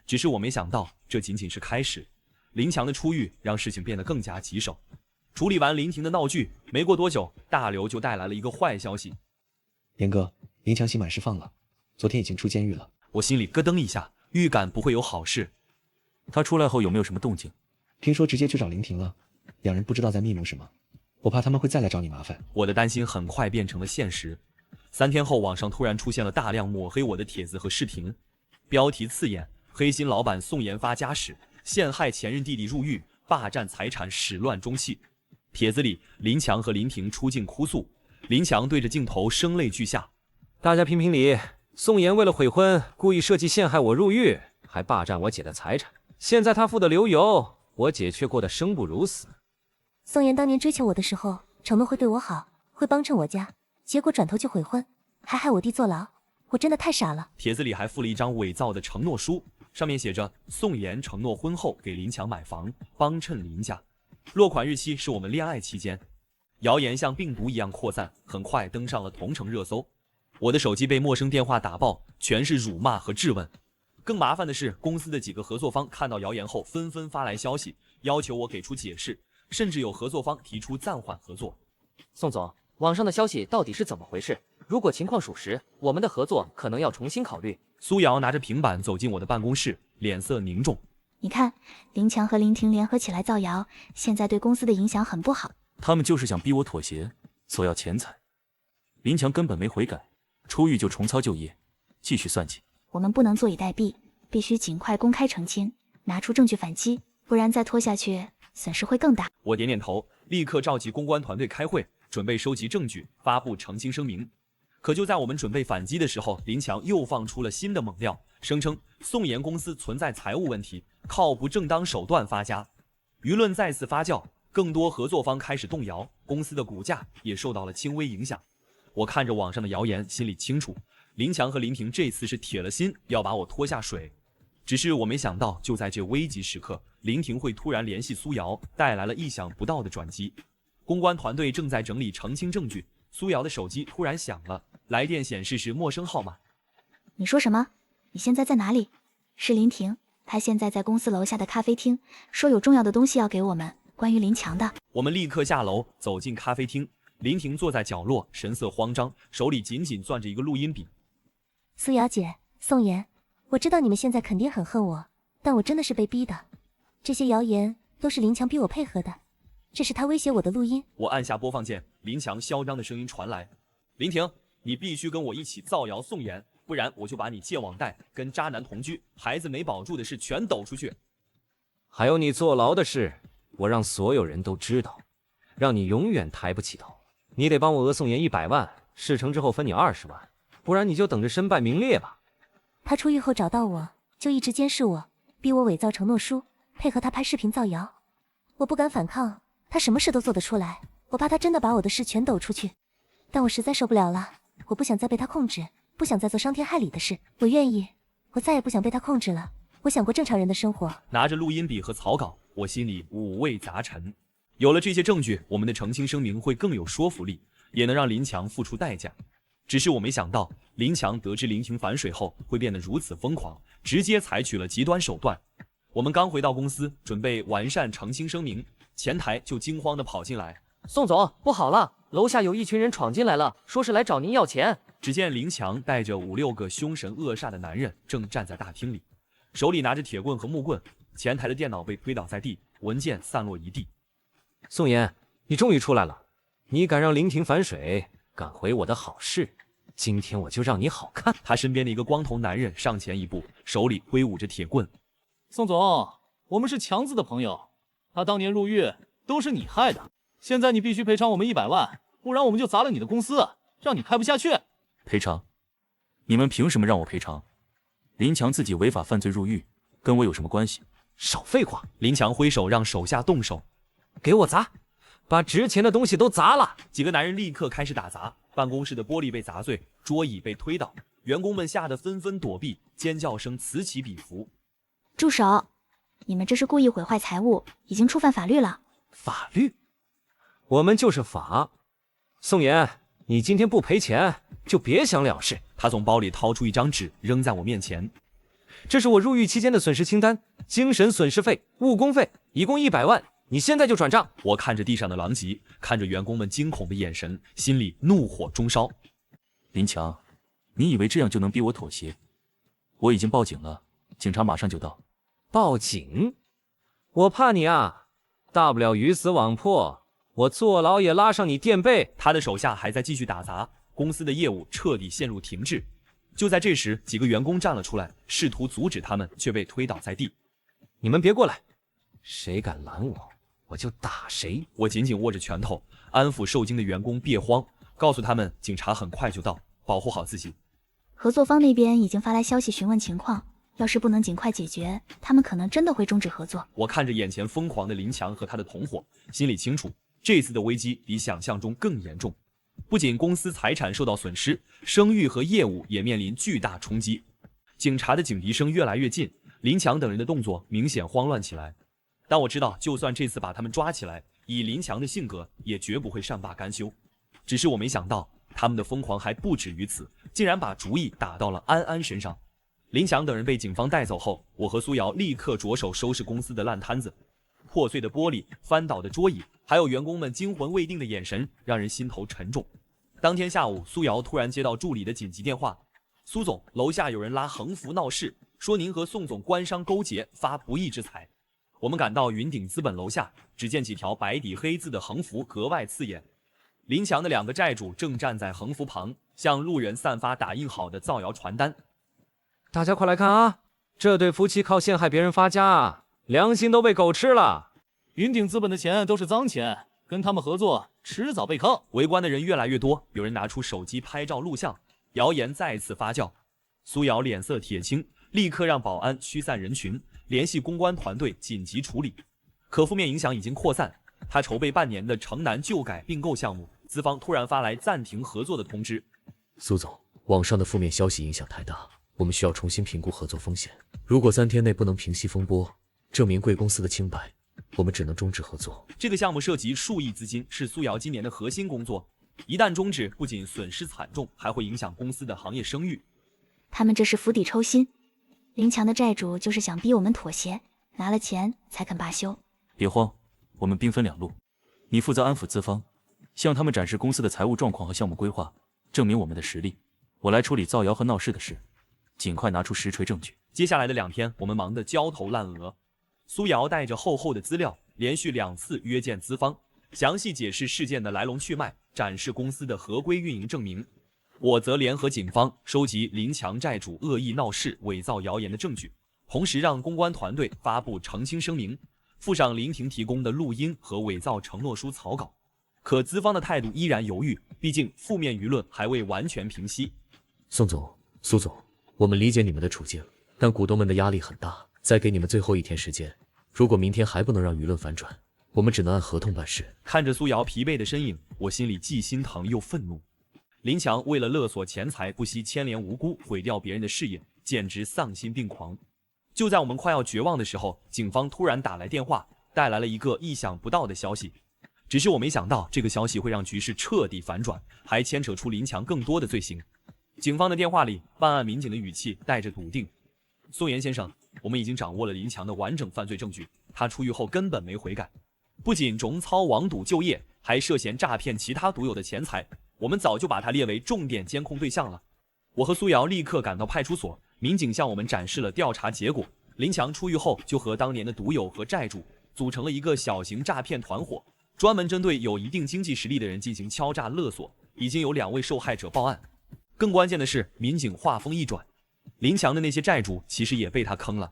只是我没想到，这仅仅是开始。林强的出狱让事情变得更加棘手。处理完林婷的闹剧，没过多久，大刘就带来了一个坏消息。严哥，林强刑满释放了，昨天已经出监狱了。我心里咯噔一下，预感不会有好事。他出来后有没有什么动静？听说直接去找林婷了，两人不知道在密谋什么，我怕他们会再来找你麻烦。我的担心很快变成了现实。3天后，网上突然出现了大量抹黑我的帖子和视频，标题刺眼：黑心老板宋妍发家史，陷害前任弟弟入狱，霸占财产，始乱终弃。帖子里，林强和林婷出镜哭诉，林强对着镜头声泪俱下：大家评评理，宋妍为了悔婚，故意设计陷害我入狱，还霸占我姐的财产。现在她富得流油，我姐却过得生不如死。宋妍当年追求我的时候，承诺会对我好，会帮衬我家，结果转头就悔婚，还害我弟坐牢，我真的太傻了。帖子里还附了一张伪造的承诺书，上面写着宋妍承诺婚后给林强买房，帮衬林家，落款日期是我们恋爱期间。谣言像病毒一样扩散，很快登上了同城热搜。我的手机被陌生电话打爆，全是辱骂和质问。更麻烦的是，公司的几个合作方看到谣言后，纷纷发来消息，要求我给出解释，甚至有合作方提出暂缓合作。宋总，网上的消息到底是怎么回事？如果情况属实，我们的合作可能要重新考虑。苏瑶拿着平板走进我的办公室，脸色凝重。你看，林强和林婷联合起来造谣，现在对公司的影响很不好。他们就是想逼我妥协，索要钱财。林强根本没悔改，出狱就重操旧业，继续算计。我们不能坐以待毙，必须尽快公开澄清，拿出证据反击，不然再拖下去，损失会更大。我点点头，立刻召集公关团队开会，准备收集证据，发布澄清声明。可就在我们准备反击的时候，林强又放出了新的猛料，声称宋妍公司存在财务问题，靠不正当手段发家。舆论再次发酵，更多合作方开始动摇，公司的股价也受到了轻微影响。我看着网上的谣言，心里清楚，林强和林婷这次是铁了心要把我拖下水。只是我没想到，就在这危急时刻，林婷会突然联系苏瑶，带来了意想不到的转机。公关团队正在整理澄清证据，苏瑶的手机突然响了，来电显示是陌生号码。你说什么？你现在在哪里？是林婷，她现在在公司楼下的咖啡厅，说有重要的东西要给我们，关于林强的。我们立刻下楼，走进咖啡厅。林婷坐在角落，神色慌张，手里紧紧攥着一个录音笔。苏瑶姐，宋妍，我知道你们现在肯定很恨我，但我真的是被逼的。这些谣言都是林强逼我配合的，这是他威胁我的录音。我按下播放键，林强嚣张的声音传来：林婷，你必须跟我一起造谣宋妍，不然我就把你借网贷、跟渣男同居、孩子没保住的事全抖出去。还有你坐牢的事，我让所有人都知道，让你永远抬不起头。你得帮我讹宋妍100万，事成之后分你20万，不然你就等着身败名裂吧。他出狱后找到我，就一直监视我，逼我伪造承诺书，配合他拍视频造谣。我不敢反抗，他什么事都做得出来，我怕他真的把我的事全抖出去。但我实在受不了了，我不想再被他控制，不想再做伤天害理的事。我愿意，我再也不想被他控制了。我想过正常人的生活。拿着录音笔和草稿，我心里五味杂陈。有了这些证据，我们的澄清声明会更有说服力，也能让林强付出代价。只是我没想到，林强得知林婷反水后会变得如此疯狂，直接采取了极端手段。我们刚回到公司，准备完善澄清声明，前台就惊慌地跑进来：宋总，不好了，楼下有一群人闯进来了，说是来找您要钱。只见林强带着5、6个凶神恶煞的男人正站在大厅里，手里拿着铁棍和木棍，前台的电脑被推倒在地，文件散落一地。宋妍，你终于出来了！你敢让林婷反水，敢毁我的好事，今天我就让你好看！他身边的一个光头男人上前一步，手里挥舞着铁棍。宋总，我们是强子的朋友，他当年入狱都是你害的，现在你必须赔偿我们100万，不然我们就砸了你的公司，让你开不下去。赔偿？你们凭什么让我赔偿？林强自己违法犯罪入狱，跟我有什么关系？少废话！林强挥手让手下动手。给我砸，把值钱的东西都砸了！几个男人立刻开始打砸，办公室的玻璃被砸碎，桌椅被推倒，员工们吓得纷纷躲避，尖叫声此起彼伏。住手！你们这是故意毁坏财物，已经触犯法律了。法律？我们就是法。宋妍，你今天不赔钱，就别想了事。他从包里掏出一张纸，扔在我面前。这是我入狱期间的损失清单，精神损失费、误工费，一共100万。你现在就转账！我看着地上的狼藉，看着员工们惊恐的眼神，心里怒火中烧。林强，你以为这样就能逼我妥协？我已经报警了，警察马上就到。报警？我怕你啊！大不了鱼死网破，我坐牢也拉上你垫背。他的手下还在继续打砸，公司的业务彻底陷入停滞。就在这时，几个员工站了出来，试图阻止他们，却被推倒在地。你们别过来，谁敢拦我，我就打谁！我紧紧握着拳头，安抚受惊的员工别慌，告诉他们警察很快就到，保护好自己。合作方那边已经发来消息询问情况，要是不能尽快解决，他们可能真的会终止合作。我看着眼前疯狂的林强和他的同伙，心里清楚，这次的危机比想象中更严重。不仅公司财产受到损失，声誉和业务也面临巨大冲击。警察的警笛声越来越近，林强等人的动作明显慌乱起来。但我知道，就算这次把他们抓起来，以林强的性格，也绝不会善罢甘休。只是我没想到，他们的疯狂还不止于此，竟然把主意打到了安安身上。林强等人被警方带走后，我和苏瑶立刻着手收拾公司的烂摊子。破碎的玻璃、翻倒的桌椅，还有员工们惊魂未定的眼神，让人心头沉重。当天下午，苏瑶突然接到助理的紧急电话：“苏总，楼下有人拉横幅闹事，说您和宋总官商勾结，发不义之财。”我们赶到云顶资本楼下，只见几条白底黑字的横幅格外刺眼。林强的2个债主正站在横幅旁，向路人散发打印好的造谣传单。大家快来看啊！这对夫妻靠陷害别人发家啊，良心都被狗吃了。云顶资本的钱都是脏钱，跟他们合作迟早被坑。围观的人越来越多，有人拿出手机拍照录像，谣言再次发酵。苏瑶脸色铁青，立刻让保安驱散人群，联系公关团队紧急处理。可负面影响已经扩散，他筹备半年的城南旧改并购项目，资方突然发来暂停合作的通知。苏总，网上的负面消息影响太大，我们需要重新评估合作风险。如果3天内不能平息风波，证明贵公司的清白，我们只能终止合作。这个项目涉及数亿资金，是苏瑶今年的核心工作。一旦终止，不仅损失惨重，还会影响公司的行业声誉。他们这是釜底抽薪，林强的债主就是想逼我们妥协，拿了钱才肯罢休。别慌，我们兵分2路，你负责安抚资方，向他们展示公司的财务状况和项目规划，证明我们的实力。我来处理造谣和闹事的事，尽快拿出实锤证据。接下来的2天，我们忙得焦头烂额。苏瑶带着厚厚的资料，连续2次约见资方，详细解释事件的来龙去脉，展示公司的合规运营证明。我则联合警方收集林强债主恶意闹事、伪造谣言的证据，同时让公关团队发布澄清声明，附上林婷提供的录音和伪造承诺书草稿。可资方的态度依然犹豫，毕竟负面舆论还未完全平息。宋总、苏总，我们理解你们的处境，但股东们的压力很大，再给你们最后1天时间。如果明天还不能让舆论反转，我们只能按合同办事。看着苏瑶疲惫的身影，我心里既心疼又愤怒。林强为了勒索钱财，不惜牵连无辜，毁掉别人的事业，简直丧心病狂。就在我们快要绝望的时候，警方突然打来电话，带来了一个意想不到的消息。只是我没想到，这个消息会让局势彻底反转，还牵扯出林强更多的罪行。警方的电话里，办案民警的语气带着笃定：“宋岩先生，我们已经掌握了林强的完整犯罪证据，他出狱后根本没悔改，不仅种草网赌就业，还涉嫌诈骗其他赌友的钱财，我们早就把他列为重点监控对象了。”我和苏瑶立刻赶到派出所，民警向我们展示了调查结果。林强出狱后就和当年的赌友和债主组成了一个小型诈骗团伙，专门针对有一定经济实力的人进行敲诈勒索，已经有2位受害者报案。更关键的是，民警话锋一转，林强的那些债主其实也被他坑了。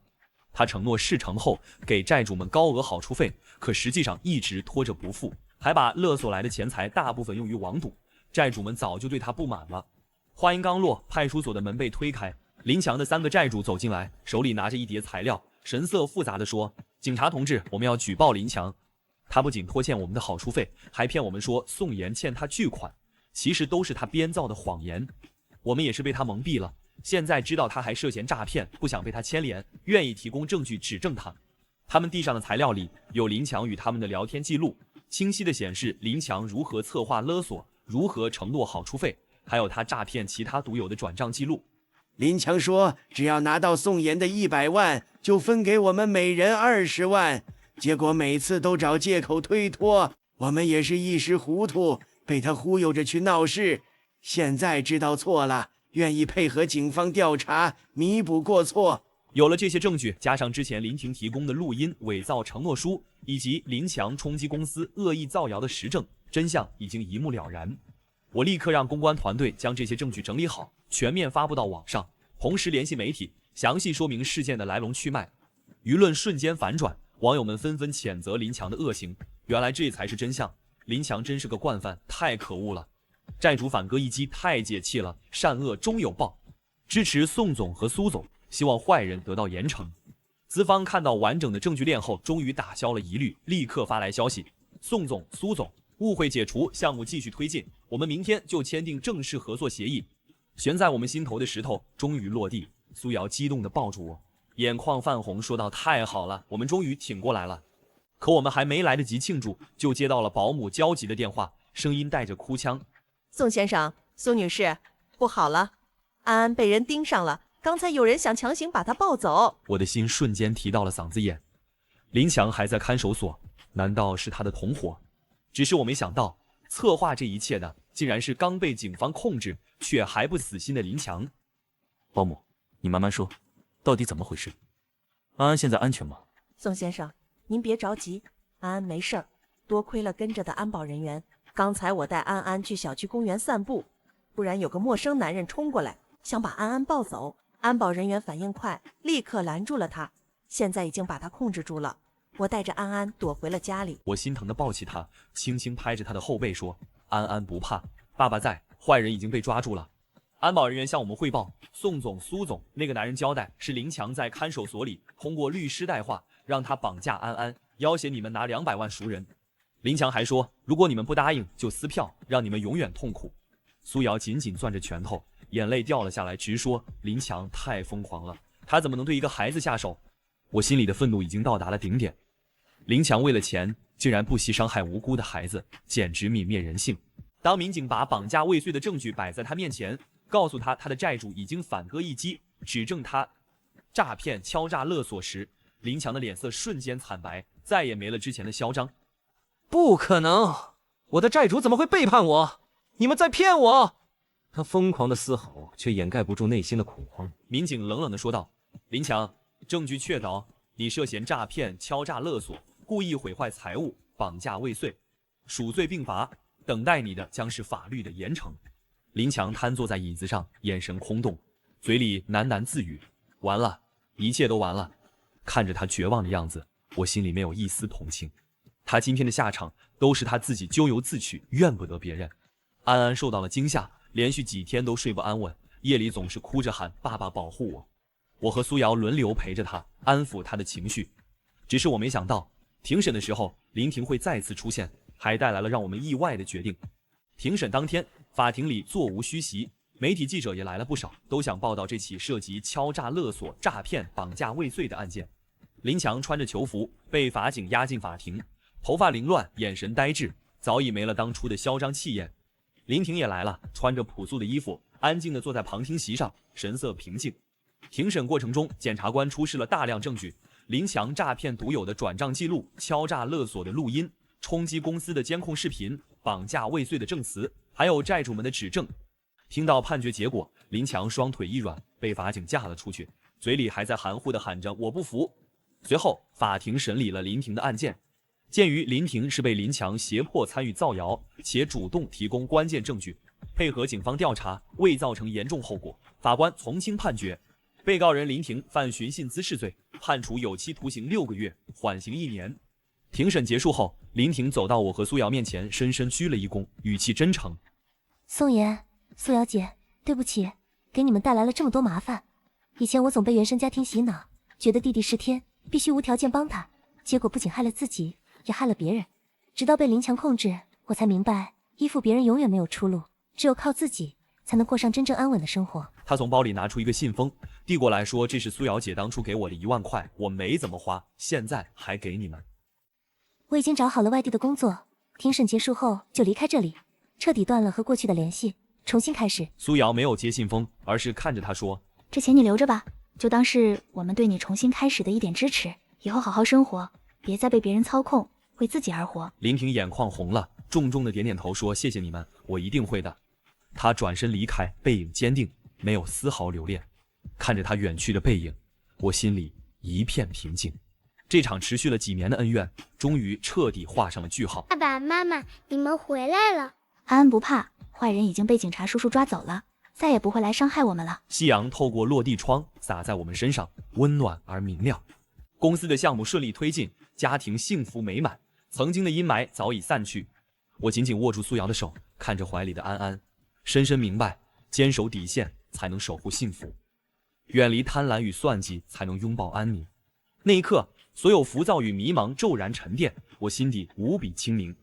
他承诺事成后给债主们高额好处费，可实际上一直拖着不付，还把勒索来的钱财大部分用于网赌，债主们早就对他不满了。话音刚落，派出所的门被推开，林强的3个债主走进来，手里拿着一叠材料，神色复杂地说：“警察同志，我们要举报林强。他不仅拖欠我们的好处费，还骗我们说宋岩欠他巨款，其实都是他编造的谎言。我们也是被他蒙蔽了，现在知道他还涉嫌诈骗，不想被他牵连，愿意提供证据指证他。”他们递上的材料里有林强与他们的聊天记录，清晰地显示林强如何策划勒索，如何承诺好处费，还有他诈骗其他赌友的转账记录。林强说只要拿到宋岩的100万，就分给我们每人20万，结果每次都找借口推脱，我们也是一时糊涂，被他忽悠着去闹事。现在知道错了，愿意配合警方调查，弥补过错。有了这些证据，加上之前林婷提供的录音、伪造承诺书，以及林强冲击公司恶意造谣的实证，真相已经一目了然。我立刻让公关团队将这些证据整理好，全面发布到网上，同时联系媒体，详细说明事件的来龙去脉。舆论瞬间反转，网友们纷纷谴责林强的恶行。原来这才是真相，林强真是个惯犯，太可恶了！债主反戈一击，太解气了，善恶终有报。支持宋总和苏总，希望坏人得到严惩。资方看到完整的证据链后，终于打消了疑虑，立刻发来消息：宋总、苏总，误会解除，项目继续推进，我们明天就签订正式合作协议。悬在我们心头的石头终于落地。苏瑶激动地抱住我，眼眶泛红，说道：“太好了，我们终于挺过来了。”可我们还没来得及庆祝，就接到了保姆焦急的电话，声音带着哭腔：“宋先生、苏女士，不好了，安安被人盯上了，刚才有人想强行把她抱走。”我的心瞬间提到了嗓子眼。林强还在看守所，难道是他的同伙？只是我没想到，策划这一切的竟然是刚被警方控制却还不死心的林强。保姆，你慢慢说，到底怎么回事？安安现在安全吗？宋先生，您别着急，安安没事儿，多亏了跟着的安保人员。刚才我带安安去小区公园散步，不然有个陌生男人冲过来，想把安安抱走。安保人员反应快，立刻拦住了他，现在已经把他控制住了。我带着安安躲回了家里。我心疼地抱起他，轻轻拍着他的后背说：“安安不怕，爸爸在，坏人已经被抓住了。”安保人员向我们汇报，宋总、苏总，那个男人交代是林强在看守所里通过律师带话，让他绑架安安，要挟你们拿200万赎人。林强还说，如果你们不答应，就撕票，让你们永远痛苦。苏瑶紧紧攥着拳头，眼泪掉了下来，直说林强太疯狂了，他怎么能对一个孩子下手？我心里的愤怒已经到达了顶点。林强为了钱，竟然不惜伤害无辜的孩子，简直泯灭人性。当民警把绑架未遂的证据摆在他面前，告诉他的债主已经反戈一击，指证他诈骗、敲诈勒索时，林强的脸色瞬间惨白，再也没了之前的嚣张。不可能，我的债主怎么会背叛我？你们在骗我！他疯狂的嘶吼，却掩盖不住内心的恐慌。民警冷冷地说道：“林强，证据确凿，你涉嫌诈骗、敲诈勒索、故意毁坏财物、绑架未遂，数罪并罚，等待你的将是法律的严惩。”林强瘫坐在椅子上，眼神空洞，嘴里喃喃自语：“完了，一切都完了。”看着他绝望的样子，我心里没有一丝同情。他今天的下场都是他自己咎由自取，怨不得别人。安安受到了惊吓，连续几天都睡不安稳，夜里总是哭着喊爸爸保护我。我和苏瑶轮流陪着他，安抚他的情绪。只是我没想到，庭审的时候林婷会再次出现，还带来了让我们意外的决定。庭审当天，法庭里座无虚席，媒体记者也来了不少，都想报道这起涉及敲诈勒索、诈骗、绑架未遂的案件。林强穿着囚服被法警押进法庭，头发凌乱，眼神呆滞，早已没了当初的嚣张气焰。林婷也来了，穿着朴素的衣服，安静地坐在旁听席上，神色平静。庭审过程中，检察官出示了大量证据，林强诈骗独有的转账记录、敲诈勒索的录音、冲击公司的监控视频、绑架未遂的证词，还有债主们的指证。听到判决结果，林强双腿一软，被法警架了出去，嘴里还在含糊地喊着我不服。随后法庭审理了林婷的案件，鉴于林婷是被林强胁迫参与造谣，且主动提供关键证据，配合警方调查，未造成严重后果，法官从轻判决，被告人林婷犯寻衅滋事罪，判处有期徒刑6个月，缓刑1年。庭审结束后，林婷走到我和苏瑶面前，深深鞠了一躬，语气真诚：“宋言、苏瑶姐，对不起，给你们带来了这么多麻烦。以前我总被原生家庭洗脑，觉得弟弟是天，必须无条件帮他，结果不仅害了自己，也害了别人。直到被林强控制，我才明白，依附别人永远没有出路，只有靠自己，才能过上真正安稳的生活。”他从包里拿出一个信封，递过来说：“这是苏瑶姐当初给我的1万块，我没怎么花，现在还给你们。”我已经找好了外地的工作，庭审结束后就离开这里，彻底断了和过去的联系，重新开始。苏瑶没有接信封，而是看着他说：“这钱你留着吧，就当是我们对你重新开始的一点支持，以后好好生活，别再被别人操控，为自己而活。”林婷眼眶红了，重重的点点头说：“谢谢你们，我一定会的。”他转身离开，背影坚定，没有丝毫留恋。看着他远去的背影，我心里一片平静。这场持续了几年的恩怨，终于彻底画上了句号。爸爸妈妈，你们回来了。安安不怕，坏人已经被警察叔叔抓走了，再也不会来伤害我们了。夕阳透过落地窗洒在我们身上，温暖而明亮。公司的项目顺利推进，家庭幸福美满，曾经的阴霾早已散去。我紧紧握住苏瑶的手，看着怀里的安安，深深明白，坚守底线才能守护幸福，远离贪婪与算计，才能拥抱安宁。那一刻，所有浮躁与迷茫骤然沉淀，我心底无比清明。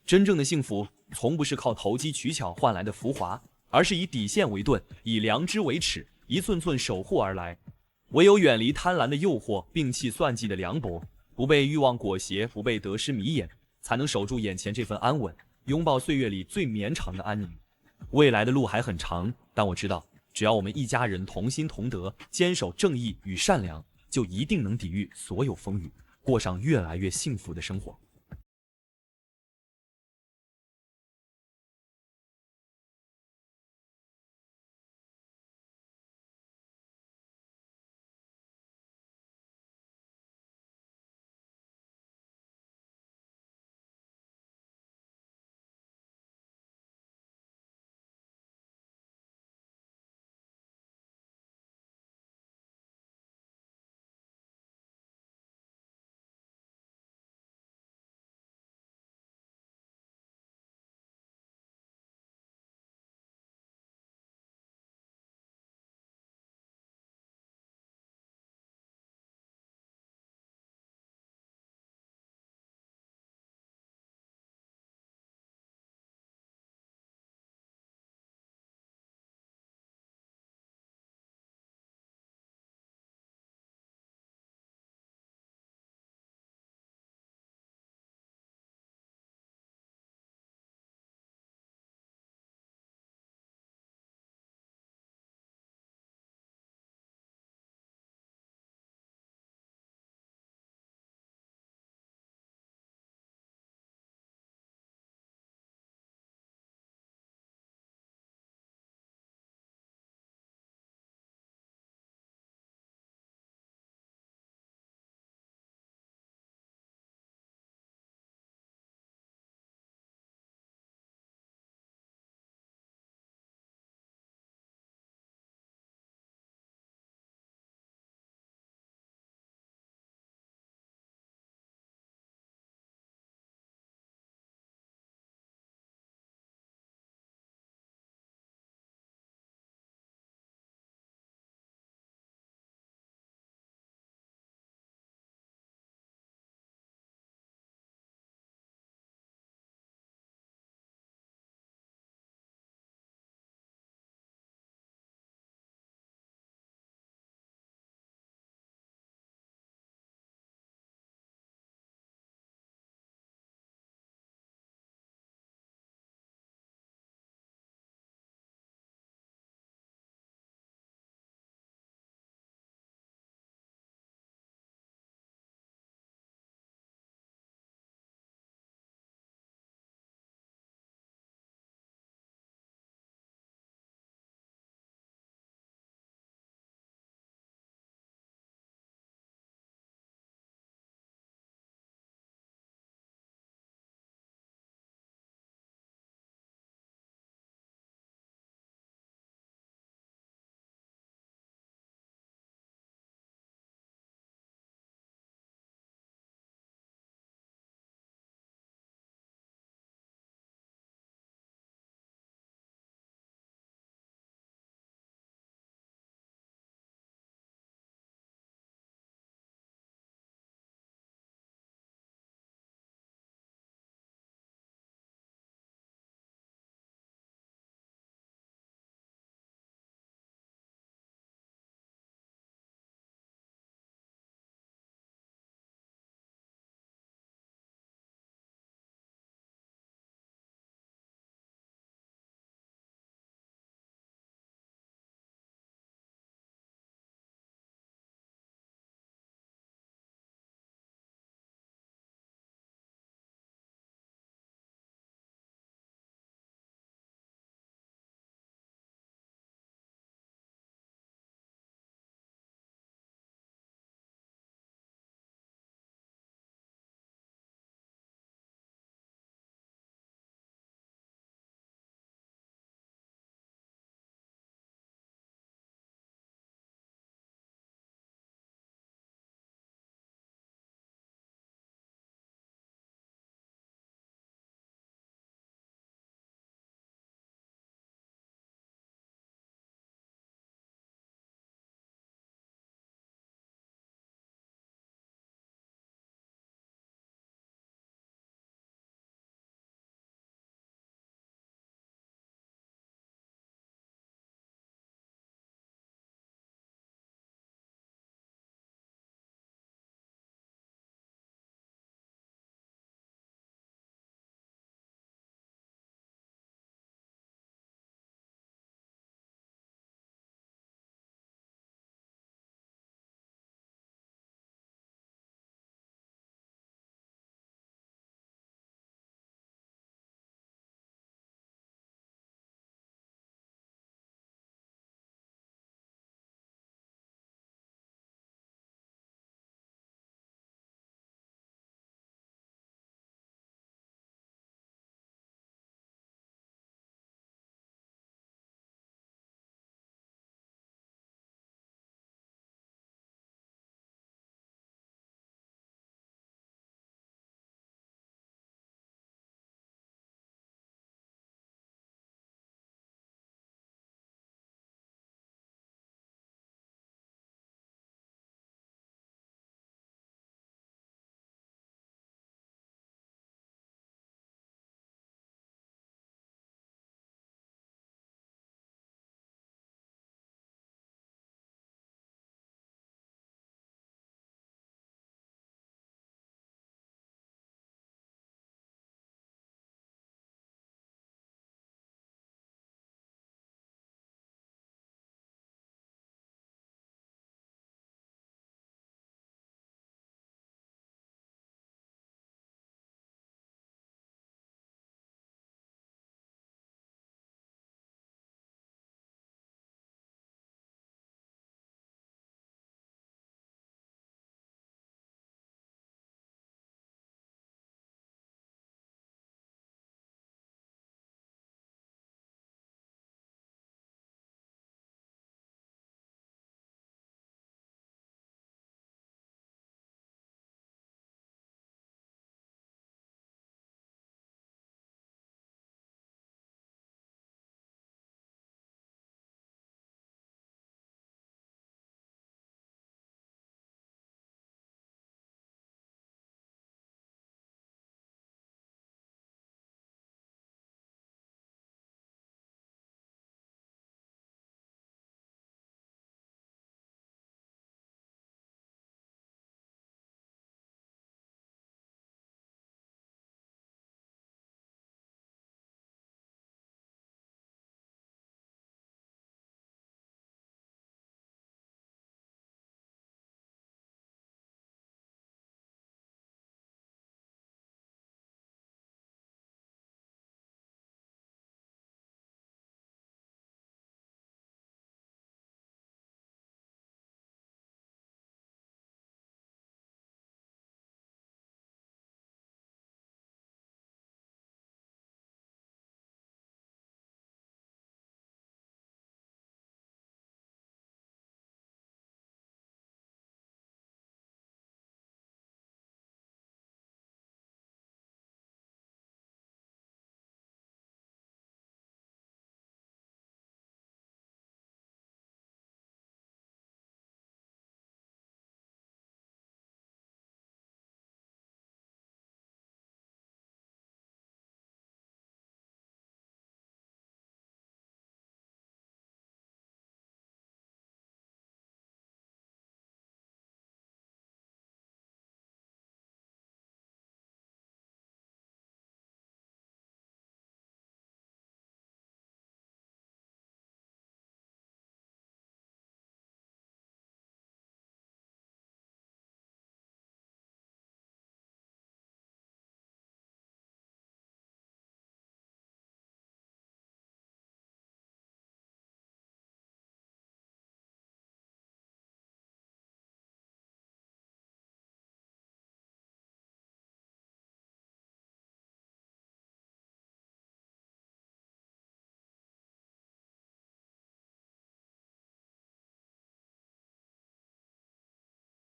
真正的幸福，从不是靠投机取巧换来的浮华，而是以底线为盾，以良知为尺，一寸寸守护而来。唯有远离贪婪的诱惑，摒弃算计的凉薄，不被欲望裹挟，不被得失迷眼，才能守住眼前这份安稳，拥抱岁月里最绵长的安宁。未来的路还很长，但我知道，只要我们一家人同心同德，坚守正义与善良，就一定能抵御所有风雨，过上越来越幸福的生活。